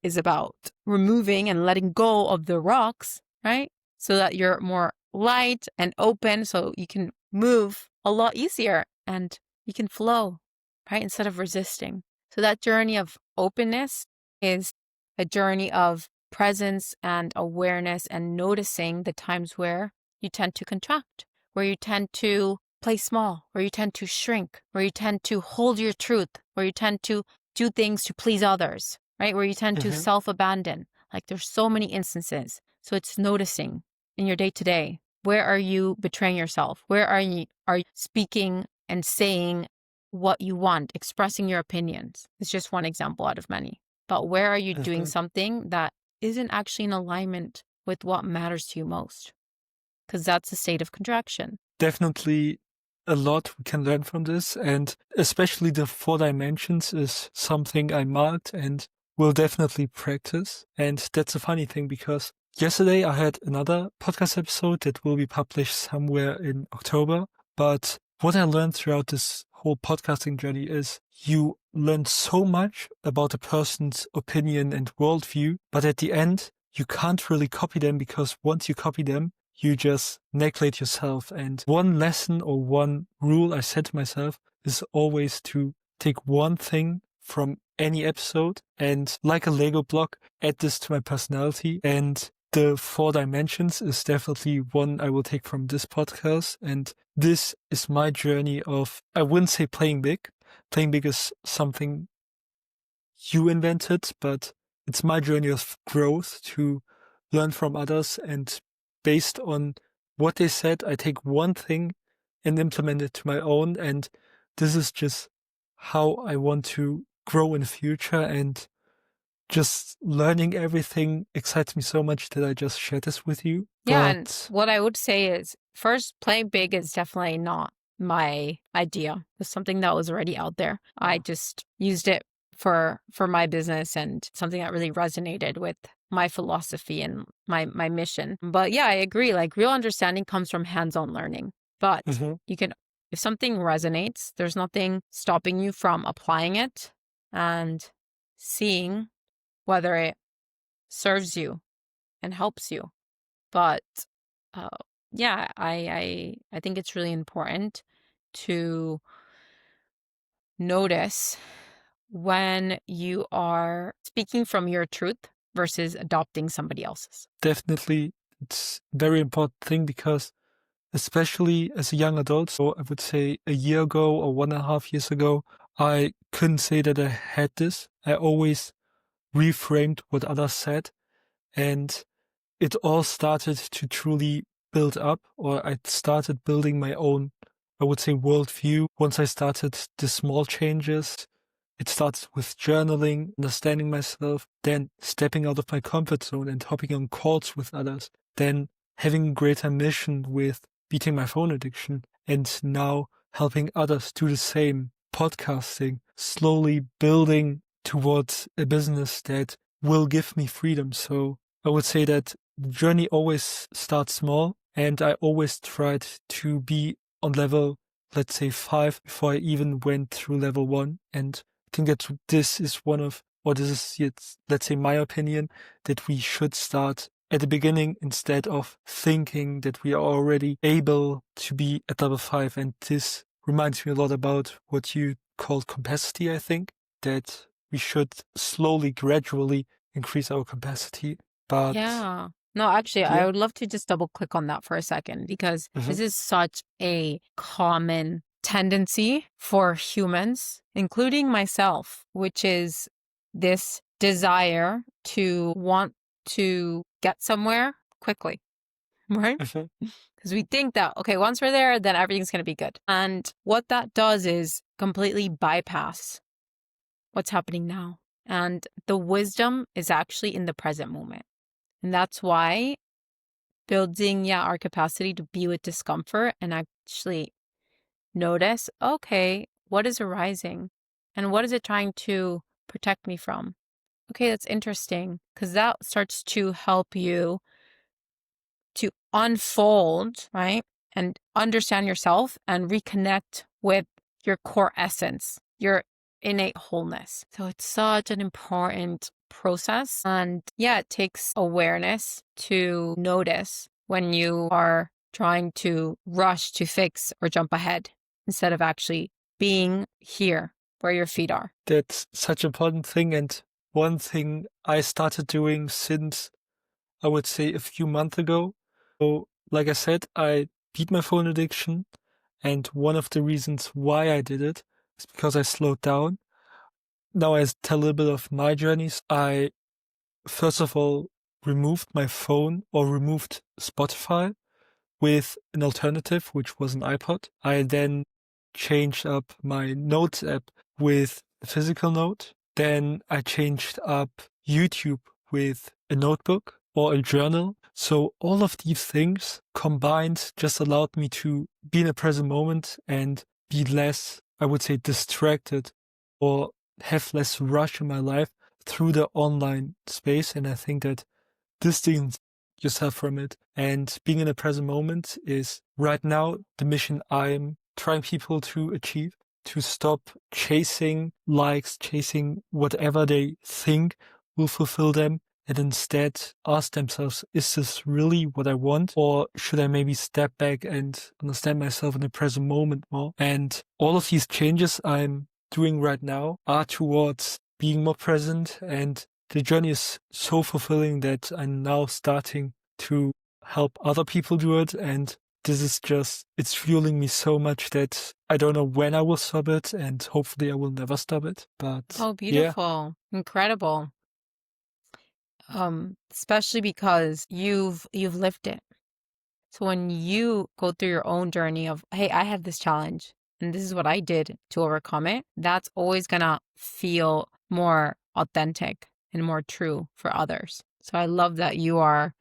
is about removing and letting go of the rocks, right? So that you're more light and open so you can move a lot easier and you can flow, right? Instead of resisting. So that journey of openness is a journey of presence and awareness and noticing the times where you tend to contract, where you tend to play small, where you tend to shrink, where you tend to hold your truth, where you tend to do things to please others, right? Where you tend to Mhm. self-abandon. Like there's so many instances. So it's noticing in your day to day. Where are you betraying yourself? Where are you speaking and saying what you want, expressing your opinions? It's just one example out of many. but where are you doing Mhm. something that isn't actually in alignment with what matters to you most? Because that's a state of contraction. Definitely a lot we can learn from this, and especially the 4 dimensions is something I marked and will definitely practice. And that's a funny thing because yesterday I had another podcast episode that will be published somewhere in October. But what I learned throughout this whole podcasting journey is you learn so much about a person's opinion and worldview, but at the end, you can't really copy them because once you copy them, you just neglect yourself. And one lesson or one rule I set to myself is always to take one thing from any episode and, like a Lego block, add this to my personality. And the 4 dimensions is definitely one I will take from this podcast. And this is my journey of, I wouldn't say playing big. Playing big is something you invented, but it's my journey of growth to learn from others. And based on what they said, I take one thing and implement it to my own. And this is just how I want to grow in the future. And just learning everything excites me so much that I just share this with you. Yeah, and But what I would say is first, playing big is definitely not my idea. It's something that was already out there. I just used it for my business and something that really resonated with my philosophy and my mission. But yeah, I agree. Like real understanding comes from hands-on learning. But Mhm. you can, if something resonates, there's nothing stopping you from applying it and seeing whether it serves you and helps you. But uh, yeah, I think it's really important to notice when you are speaking from your truth versus adopting somebody else's. Definitely, it's a very important thing because especially as a young adult, so I would say a year ago or 1.5 years ago, I couldn't say that I had this. I always reframed what others said, and it all started to truly build up, or I started building my own, I would say, worldview. Once I started the small changes, it starts with journaling, understanding myself, then stepping out of my comfort zone and hopping on calls with others, then having a greater mission with beating my phone addiction, and now helping others do the same, podcasting, slowly building towards a business that will give me freedom. So I would say that the journey always starts small, and I always tried to be on level, let's say 5 before I even went through level 1. And I think that this is one of, or this is yet, let's say my opinion, that we should start at the beginning instead of thinking that we are already able to be at level 5. And this reminds me a lot about what you called capacity, I think, that we should slowly, gradually increase our capacity. But Yeah. No, actually, I yeah. would love to just double click on that for a second because Mhm. this is such a common tendency for humans, including myself, which is this desire to want to get somewhere quickly, right? Mhm. Because we think that, okay, once we're there, then everything's going to be good. And what that does is completely bypass what's happening now. And the wisdom is actually in the present moment. And that's why building, yeah, our capacity to be with discomfort and actually notice, okay, what is arising and what is it trying to protect me from? Okay, that's interesting because that starts to help you to unfold, right? And understand yourself and reconnect with your core essence, your innate wholeness. So it's such an important process. And yeah, it takes awareness to notice when you are trying to rush to fix or jump ahead instead of actually being here where your feet are. That's such an important thing. And one thing I started doing since, I would say, a few months ago. So, like I said, I beat my phone addiction. And one of the reasons why I did it is because I slowed down. Now I tell a little bit of my journeys. I, first of all, removed my phone or removed Spotify with an alternative, which was an iPod. I then changed up my notes app with a physical note. Then I changed up YouTube with a notebook or a journal. So all of these things combined just allowed me to be in a present moment and be less, I would say, distracted or have less rush in my life through the online space. And I think that distancing yourself from it and being in the present moment is right now the mission I'm trying people to achieve, to stop chasing likes, chasing whatever they think will fulfill them, and instead ask themselves, is this really what I want? Or should I maybe step back and understand myself in the present moment more? And all of these changes I'm doing right now are towards being more present, and the journey is so fulfilling that I'm now starting to help other people do it. And this is just, it's fueling me so much that I don't know when I will stop it, and hopefully I will never stop it. But Oh, yeah, beautiful. Incredible. Especially because you've lived it. So when you go through your own journey of, hey, I had this challenge and this is what I did to overcome it, that's always gonna feel more authentic and more true for others. So I love that you are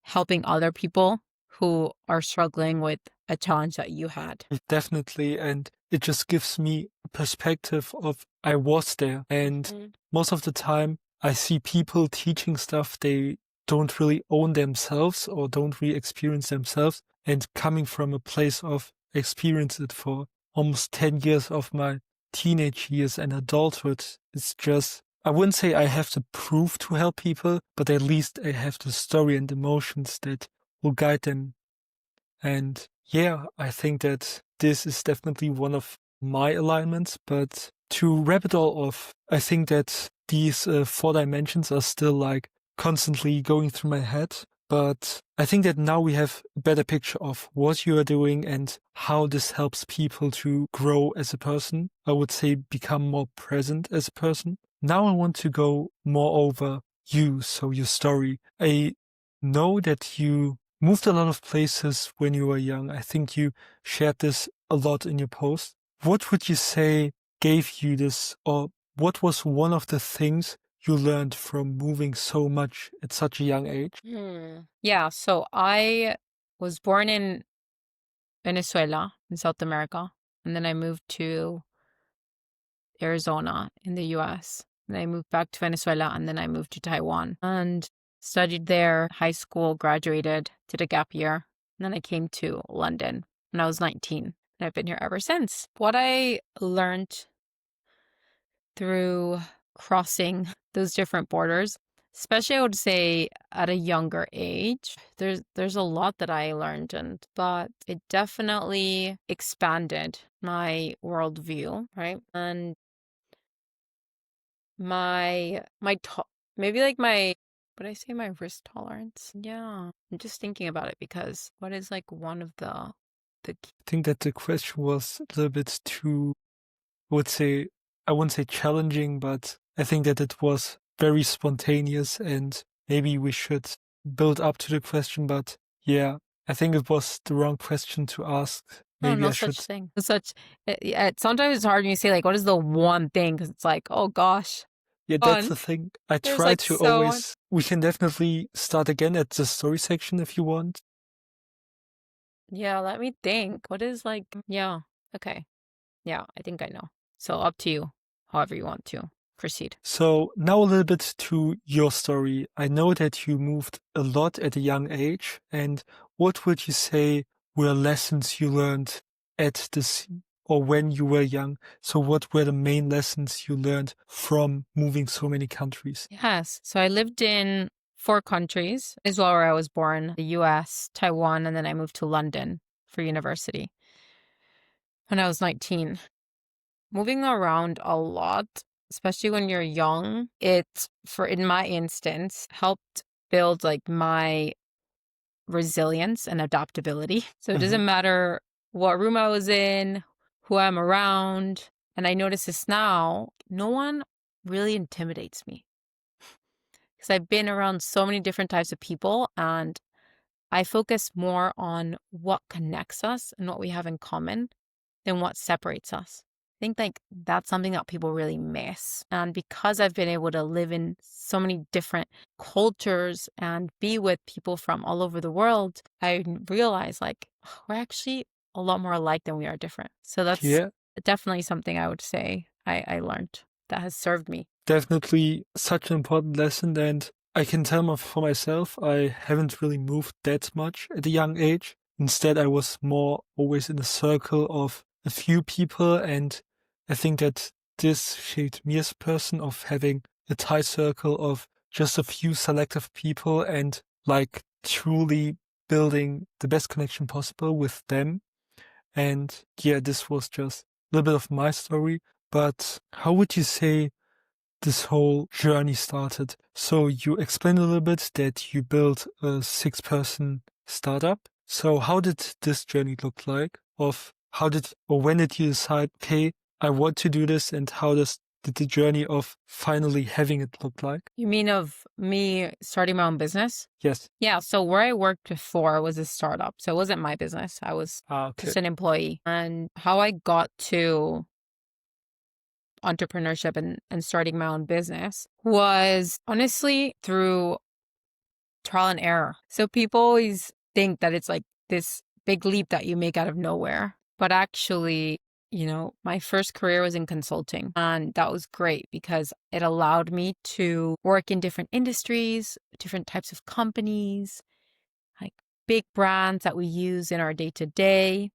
helping other people who are struggling with a challenge that you had. definitely. And it just gives me a perspective of I was there. And most of the time I see people teaching stuff they don't really own themselves or don't really experience themselves. And coming from a place of experience it for almost 10 years of my teenage years and adulthood, it's just, I wouldn't say I have the proof to help people, but at least I have the story and emotions that will guide them. And yeah, I think that this is definitely one of my alignments. But to wrap it all off, I think that these 4 dimensions are still like constantly going through my head. But I think that now we have a better picture of what you are doing and how this helps people to grow as a person. I would say become more present as a person. Now I want to go more over you, so your story. I know that you moved a lot of places when you were young. I think you shared this a lot in your post. What would you say gave you this, or what was one of the things you learned from moving so much at such a young age? Yeah, so I was born in Venezuela in South America, and then I moved to Arizona in the US. And I moved back to Venezuela, and then I moved to Taiwan and studied there, high school, graduated, did a gap year. And then I came to London when I was 19, and I've been here ever since. What I learned through crossing those different borders, especially I would say at a younger age, there's a lot that I learned, but it definitely expanded my worldview, right? And maybe like my, would I say my risk tolerance? Yeah, I'm just thinking about it because what is like one of the I think that the question was a little bit too, would say, I wouldn't say challenging, but I think that it was very spontaneous and maybe we should build up to the question. But yeah, I think it was the wrong question to ask. no, Maybe no I should. such thing. No such. Sometimes it's hard when you say like, what is the one thing? Because it's like, oh gosh, Yeah, that's fun. the thing. I There's try like to so much. always, we can definitely start again at the story section if you want. Yeah, let me think. What is like? Yeah. Okay. Yeah, I think I know. So up to you, however you want to proceed. So now a little bit to your story. I know that you moved a lot at a young age. And what would you say were lessons you learned at this or when you were young? So what were the main lessons you learned from moving so many countries? Yes. So I lived in 4 countries, is where I was born: the US, Taiwan, and then I moved to London for university when I was 19. Moving around a lot, especially when you're young, in my instance, helped build like my resilience and adaptability. So it Mhm. doesn't matter what room I was in, who I'm around. And I notice this now, no one really intimidates me because I've been around so many different types of people, and I focus more on what connects us and what we have in common than what separates us. think like that's something that people really miss. And because I've been able to live in so many different cultures and be with people from all over the world, I realize like we're actually a lot more alike than we are different. So that's Yeah, definitely something I would say I learned that has served me. definitely such an important lesson. And I can tell for myself, I haven't really moved that much at a young age. Instead, I was more always in a circle of a few people. And I think that this shaped me as a person of having a tight circle of just a few selective people and like truly building the best connection possible with them. And yeah, this was just a little bit of my story. But how would you say this whole journey started? So you explained a little bit that you built a 6-person startup. So how did this journey look like? Of how did or when did you decide, okay, I want to do this, and how did the journey of finally having it look like? You mean of me starting my own business? Yes. Yeah, so where I worked before was a startup. So it wasn't my business. I was Ah, okay. just an employee. And how I got to entrepreneurship and starting my own business was honestly through trial and error. So people always think that it's like this big leap that you make out of nowhere. But actually, my first career was in consulting. And that was great because it allowed me to work in different industries, different types of companies, like big brands that we use in our day to day,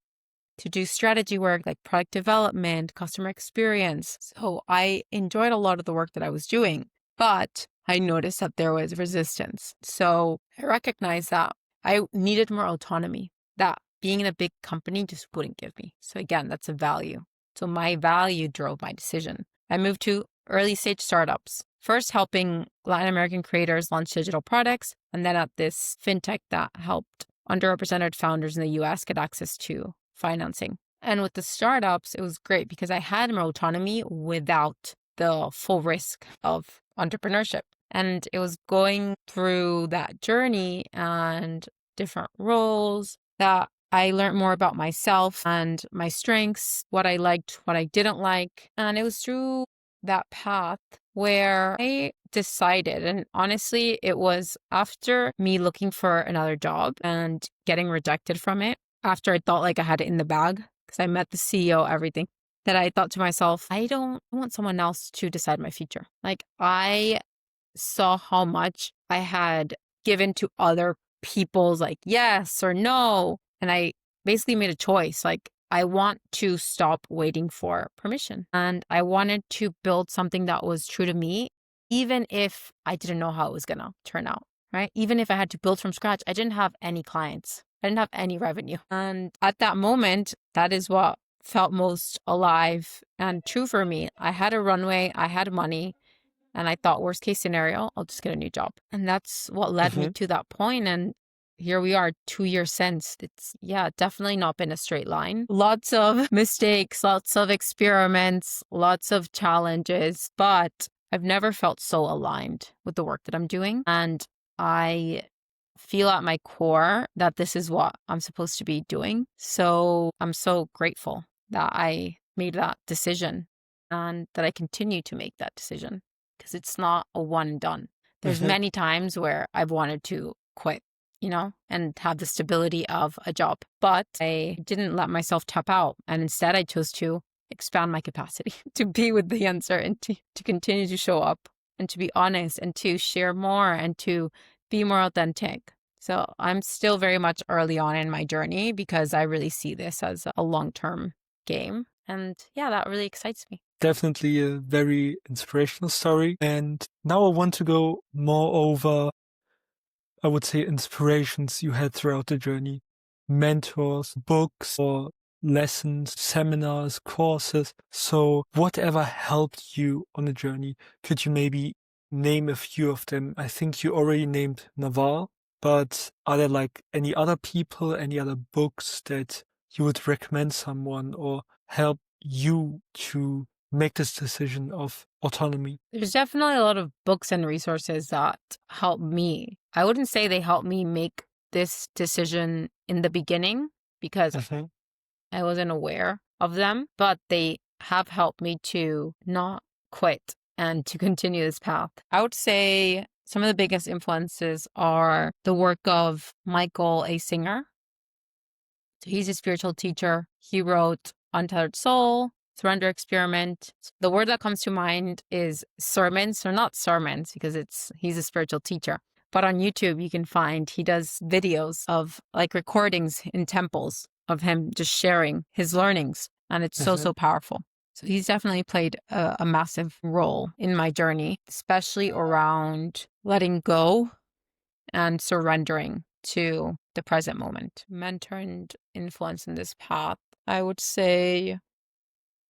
to do strategy work like product development, customer experience. So I enjoyed a lot of the work that I was doing, but I noticed that there was resistance. So I recognized that I needed more autonomy that being in a big company just wouldn't give me. So again, that's a value. So my value drove my decision. I moved to early stage startups, first helping Latin American creators launch digital products, and then at this fintech that helped underrepresented founders in the US get access to financing. And with the startups, it was great because I had more autonomy without the full risk of entrepreneurship. And it was going through that journey and different roles that I learned more about myself and my strengths, what I liked, what I didn't like. And it was through that path where I decided, and honestly, it was after me looking for another job and getting rejected from it, after I thought like I had it in the bag, because I met the CEO, everything, that I thought to myself, I don't want someone else to decide my future. Like I saw how much I had given to other people's like yes or no. And I basically made a choice. Like I want to stop waiting for permission. And I wanted to build something that was true to me, even if I didn't know how it was gonna turn out. Right. Even if I had to build from scratch, I didn't have any clients. I didn't have any revenue. And at that moment, that is what felt most alive and true for me. I had a runway, I had money, and I thought, worst case scenario, I'll just get a new job. And that's what led me Mm-hmm. to that point. And here we are 2 years since. It's, yeah, definitely not been a straight line. Lots of mistakes, lots of experiments, lots of challenges, but I've never felt so aligned with the work that I'm doing. And I feel at my core that this is what I'm supposed to be doing. So I'm so grateful that I made that decision and that I continue to make that decision because it's not a one and done. There's Mm-hmm. many times where I've wanted to quit, and have the stability of a job, but I didn't let myself tap out. And instead I chose to expand my capacity to be with the uncertainty, to continue to show up and to be honest and to share more and to be more authentic. So I'm still very much early on in my journey because I really see this as a long-term game. And yeah, that really excites me. Definitely a very inspirational story. And now I want to go more over, I would say, inspirations you had throughout the journey. Mentors, books, or lessons, seminars, courses. So whatever helped you on the journey, could you maybe name a few of them? I think you already named Naval, but are there like any other people, any other books that you would recommend someone or help you to make this decision of autonomy? There's definitely a lot of books and resources that help me. I wouldn't say they helped me make this decision in the beginning because Mhm. I wasn't aware of them, but they have helped me to not quit and to continue this path. I would say some of the biggest influences are the work of Michael A. Singer. So he's a spiritual teacher. He wrote Untethered Soul, Surrender Experiment. The word that comes to mind is sermons. So not sermons because he's a spiritual teacher. But on YouTube, you can find he does videos of like recordings in temples of him just sharing his learnings. And it's so, Mhm. so powerful. So he's definitely played a massive role in my journey, especially around letting go and surrendering to the present moment. Mentor and influence in this path, I would say,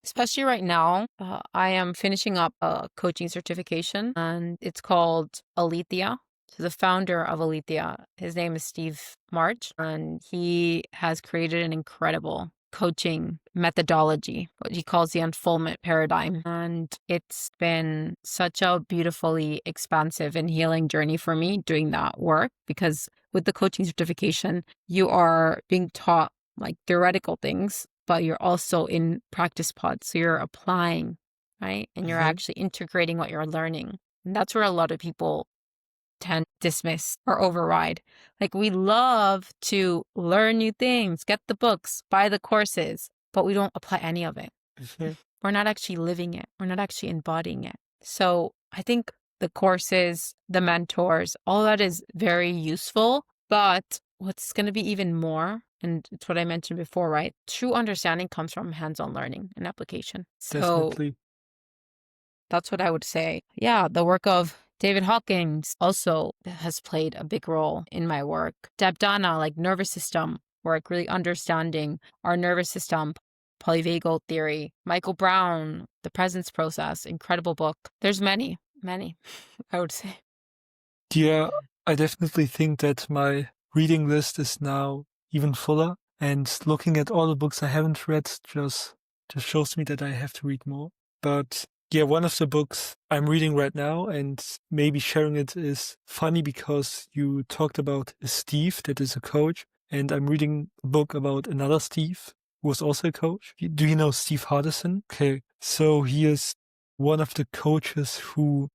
especially right now, I am finishing up a coaching certification and it's called Alethea. So the founder of Alethea, his name is Steve March, and he has created an incredible coaching methodology, what he calls the unfoldment paradigm. And it's been such a beautifully expansive and healing journey for me doing that work, because with the coaching certification, you are being taught like theoretical things, but you're also in practice pods. So you're applying, right? And you're Mhm. actually integrating what you're learning. And that's where a lot of people tend to dismiss or override. Like we love to learn new things, get the books, buy the courses, but we don't apply any of it. Mhm. We're not actually living it. We're not actually embodying it. So I think the courses, the mentors, all that is very useful. But what's going to be even more, and it's what I mentioned before, right? True understanding comes from hands-on learning and application. So Definitely. that's what I would say. Yeah, the work of David Hawkins also has played a big role in my work. Deb Dana, like nervous system work, really understanding our nervous system, polyvagal theory. Michael Brown, The Presence Process, incredible book. There's many, many, I would say. Yeah, I definitely think that my reading list is now even fuller. And looking at all the books I haven't read just shows me that I have to read more. But yeah, one of the books I'm reading right now and maybe sharing it is funny because you talked about Steve, that is a coach, and I'm reading a book about another Steve who was also a coach. Do you know Steve Hardison? Okay, so he is one of the coaches who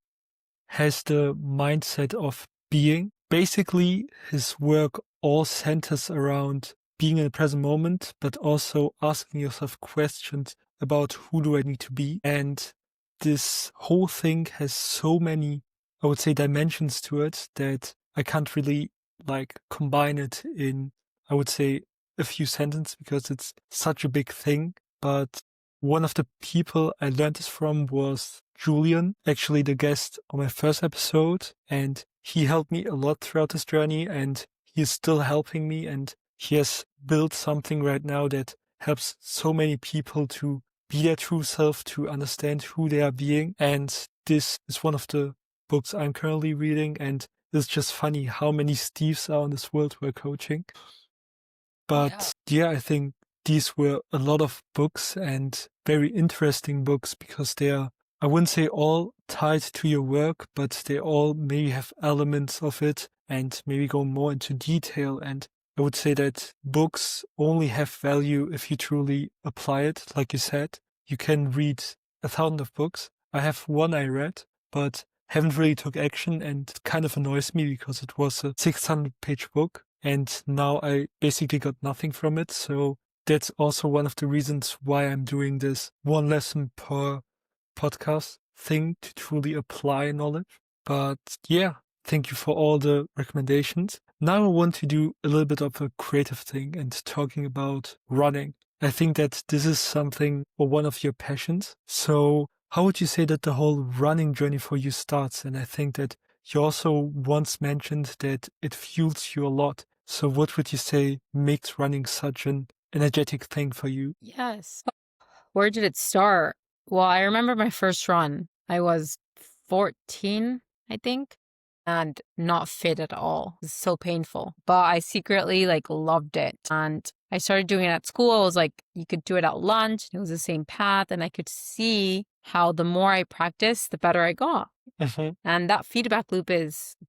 has the mindset of being. Basically, his work all centers around being in the present moment, but also asking yourself questions about who do I need to be. And this whole thing has so many, I would say, dimensions to it that I can't really like combine it in, I would say, a few sentences because it's such a big thing. But one of the people I learned this from was Julian, actually the guest on my first episode, and he helped me a lot throughout this journey, and he is still helping me, and he has built something right now that helps so many people to be their true self, to understand who they are being. And this is one of the books I'm currently reading, and it's just funny how many Steves are in this world who are coaching. Yeah. But yeah, I think these were a lot of books and very interesting books because they are, I wouldn't say all tied to your work, but they all maybe have elements of it and maybe go more into detail. And I would say that books only have value if you truly apply it. Like you said, you can read 1,000 of books. I have one I read, but haven't really took action, and it kind of annoys me because it was a 600-page book and now I basically got nothing from it. So that's also one of the reasons why I'm doing this one lesson per podcast thing to truly apply knowledge. But yeah, thank you for all the recommendations. Now I want to do a little bit of a creative thing and talking about running. I think that this is something or one of your passions. So how would you say that the whole running journey for you starts? And I think that you also once mentioned that it fuels you a lot. So what would you say makes running such an energetic thing for you? Yes. Where did it start? Well, I remember my first run. I was 14, I think, and not fit at all. It was so painful. But I secretly like loved it. And I started doing it at school. I was like, you could do it at lunch. It was the same path. And I could see how the more I practiced, the better I got. Mhm. And that feedback loop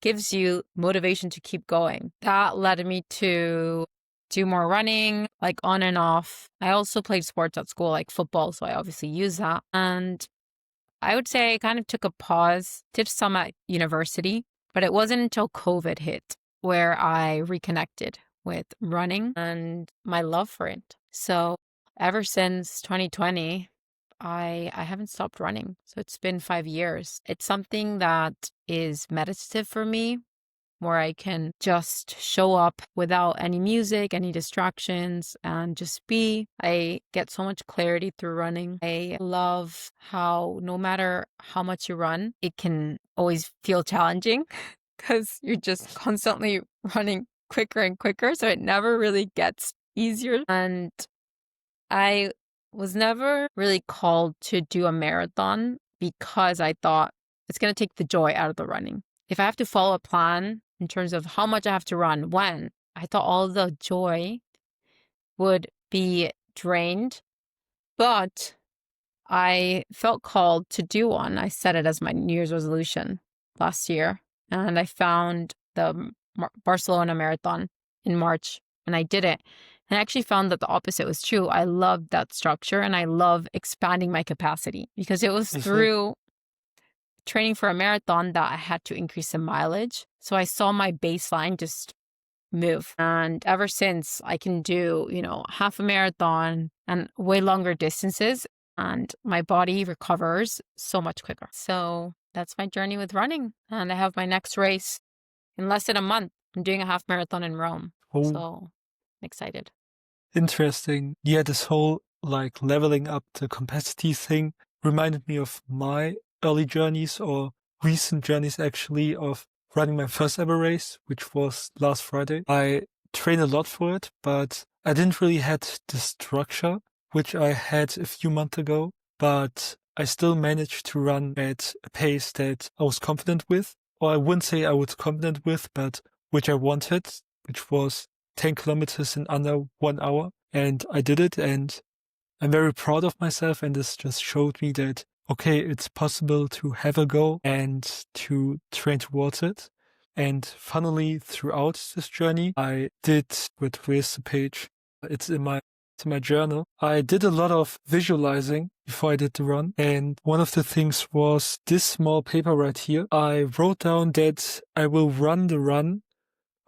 gives you motivation to keep going. That led me to do more running, like on and off. I also played sports at school, like football, so I obviously use that. And I would say I kind of took a pause, did some at university, but it wasn't until COVID hit where I reconnected with running and my love for it. So ever since 2020, I haven't stopped running. So it's been 5 years. It's something that is meditative for me, where I can just show up without any music, any distractions, and just be. I get so much clarity through running. I love how no matter how much you run, it can always feel challenging because you're just constantly running quicker and quicker. So it never really gets easier. And I was never really called to do a marathon because I thought it's going to take the joy out of the running. If I have to follow a plan in terms of how much I have to run, when, I thought all the joy would be drained. But I felt called to do one. I set it as my New Year's resolution last year. And I found the Barcelona Marathon in March, and I did it. And I actually found that the opposite was true. I loved that structure, and I love expanding my capacity because it was Mhm. through training for a marathon that I had to increase the mileage. So I saw my baseline just move. And ever since, I can do, half a marathon and way longer distances, and my body recovers so much quicker. So that's my journey with running. And I have my next race in less than a month. I'm doing a half marathon in Rome. Oh, So I'm excited. interesting. Yeah, this whole like leveling up the capacity thing reminded me of my early journeys or recent journeys actually of running my first ever race, which was last Friday. I trained a lot for it, but I didn't really had the structure which I had a few months ago, but I still managed to run at a pace that I was confident with, or I wouldn't say I was confident with, but which I wanted, which was 10 kilometers in under 1 hour. And I did it, and I'm very proud of myself. And this just showed me that, okay, it's possible to have a goal and to train towards it. And funnily, throughout this journey, I did, where's the page? It's in my journal. I did a lot of visualizing before I did the run. And one of the things was this small paper right here. I wrote down that I will run the run,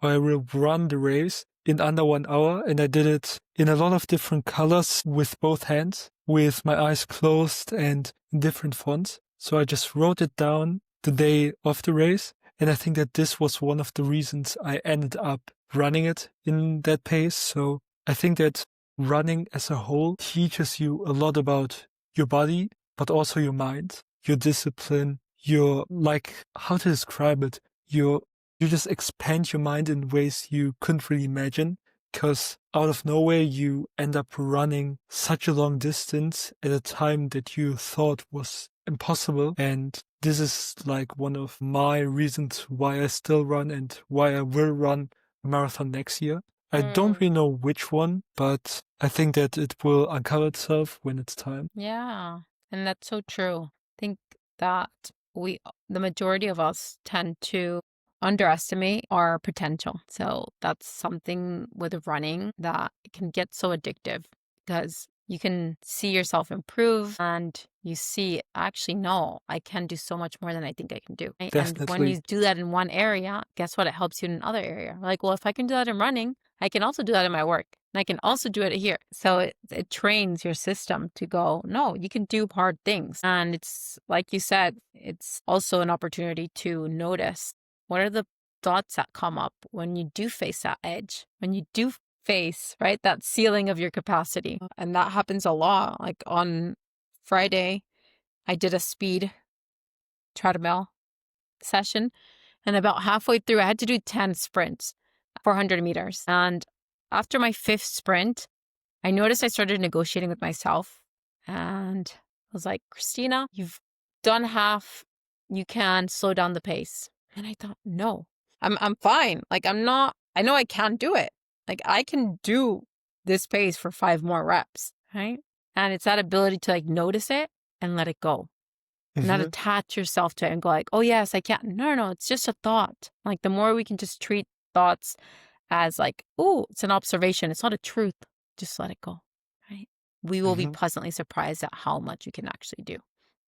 or I will run the race in under 1 hour. And I did it in a lot of different colors with both hands, with my eyes closed and in different fonts. So I just wrote it down the day of the race. And I think that this was one of the reasons I ended up running it in that pace. So I think that running as a whole teaches you a lot about your body, but also your mind, your discipline, your, like, how to describe it? You just expand your mind in ways you couldn't really imagine, because out of nowhere you end up running such a long distance at a time that you thought was impossible. And this is like one of my reasons why I still run and why I will run a marathon next year. I don't Mm, really know which one, but I think that it will uncover itself when it's time. yeah. And that's so true. I think that the majority of us tend to underestimate our potential. So that's something with running that can get so addictive because you can see yourself improve and you see, actually, no, I can do so much more than I think I can do. Right? And when Definitely. you do that in one area, guess what? It helps you in another area. Like, well, if I can do that in running, I can also do that in my work. And I can also do it here. So it trains your system to go, no, you can do hard things. And it's like you said, it's also an opportunity to notice what are the thoughts that come up when you do face that edge, when you do face, right, that ceiling of your capacity. And that happens a lot. Like on Friday, I did a speed treadmill session. And about halfway through, I had to do 10 sprints, 400 meters. And after my fifth sprint, I noticed I started negotiating with myself. And I was like, Christina, you've done half. You can slow down the pace. And I thought, no, I'm fine. Like, I know I can do it. Like, I can do this pace for 5 more reps, right? And it's that ability to like notice it and let it go, not Mhm. attach yourself to it and go like, oh yes, I can't. No, no, it's just a thought. Like the more we can just treat thoughts as like, oh, it's an observation. It's not a truth. Just let it go, right? We will be Mhm. pleasantly surprised at how much you can actually do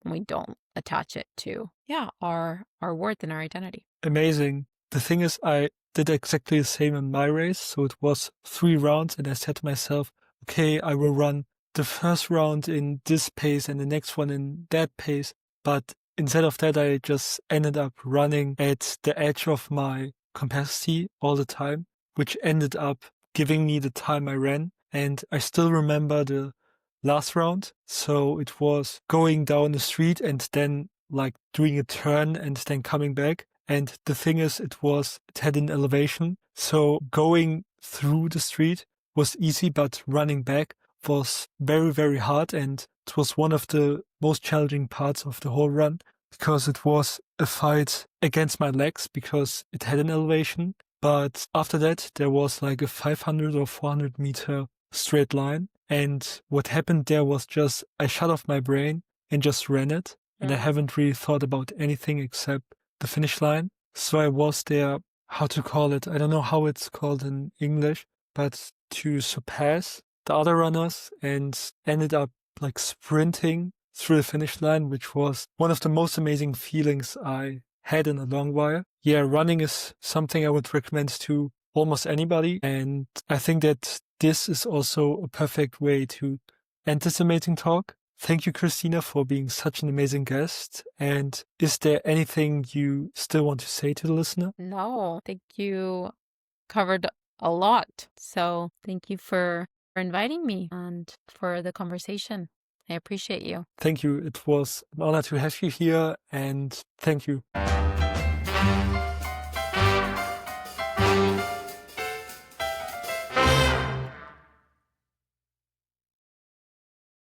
when we don't attach it to, yeah, our worth and our identity. Amazing. The thing is, I did exactly the same in my race. So it was 3 rounds, and I said to myself, okay, I will run the first round in this pace and the next one in that pace. But instead of that, I just ended up running at the edge of my capacity all the time, which ended up giving me the time I ran. And I still remember the last round. So it was going down the street and then like doing a turn and then coming back. And the thing is, it had an elevation. So going through the street was easy, but running back was very, very hard. And it was one of the most challenging parts of the whole run because it was a fight against my legs because it had an elevation. But after that, there was like a 500 or 400 meter straight line. And what happened there was just I shut off my brain and just ran it. And I haven't really thought about anything except the finish line. So I was there, how to call it? I don't know how it's called in English, but to surpass the other runners and ended up like sprinting through the finish line, which was one of the most amazing feelings I had in a long while. Yeah, running is something I would recommend to almost anybody. And I think that this is also a perfect way to end this amazing talk. Thank you, Christina, for being such an amazing guest. And is there anything you still want to say to the listener? No, I think you covered a lot. So thank you for inviting me and for the conversation. I appreciate you. Thank you. It was an honor to have you here, and thank you.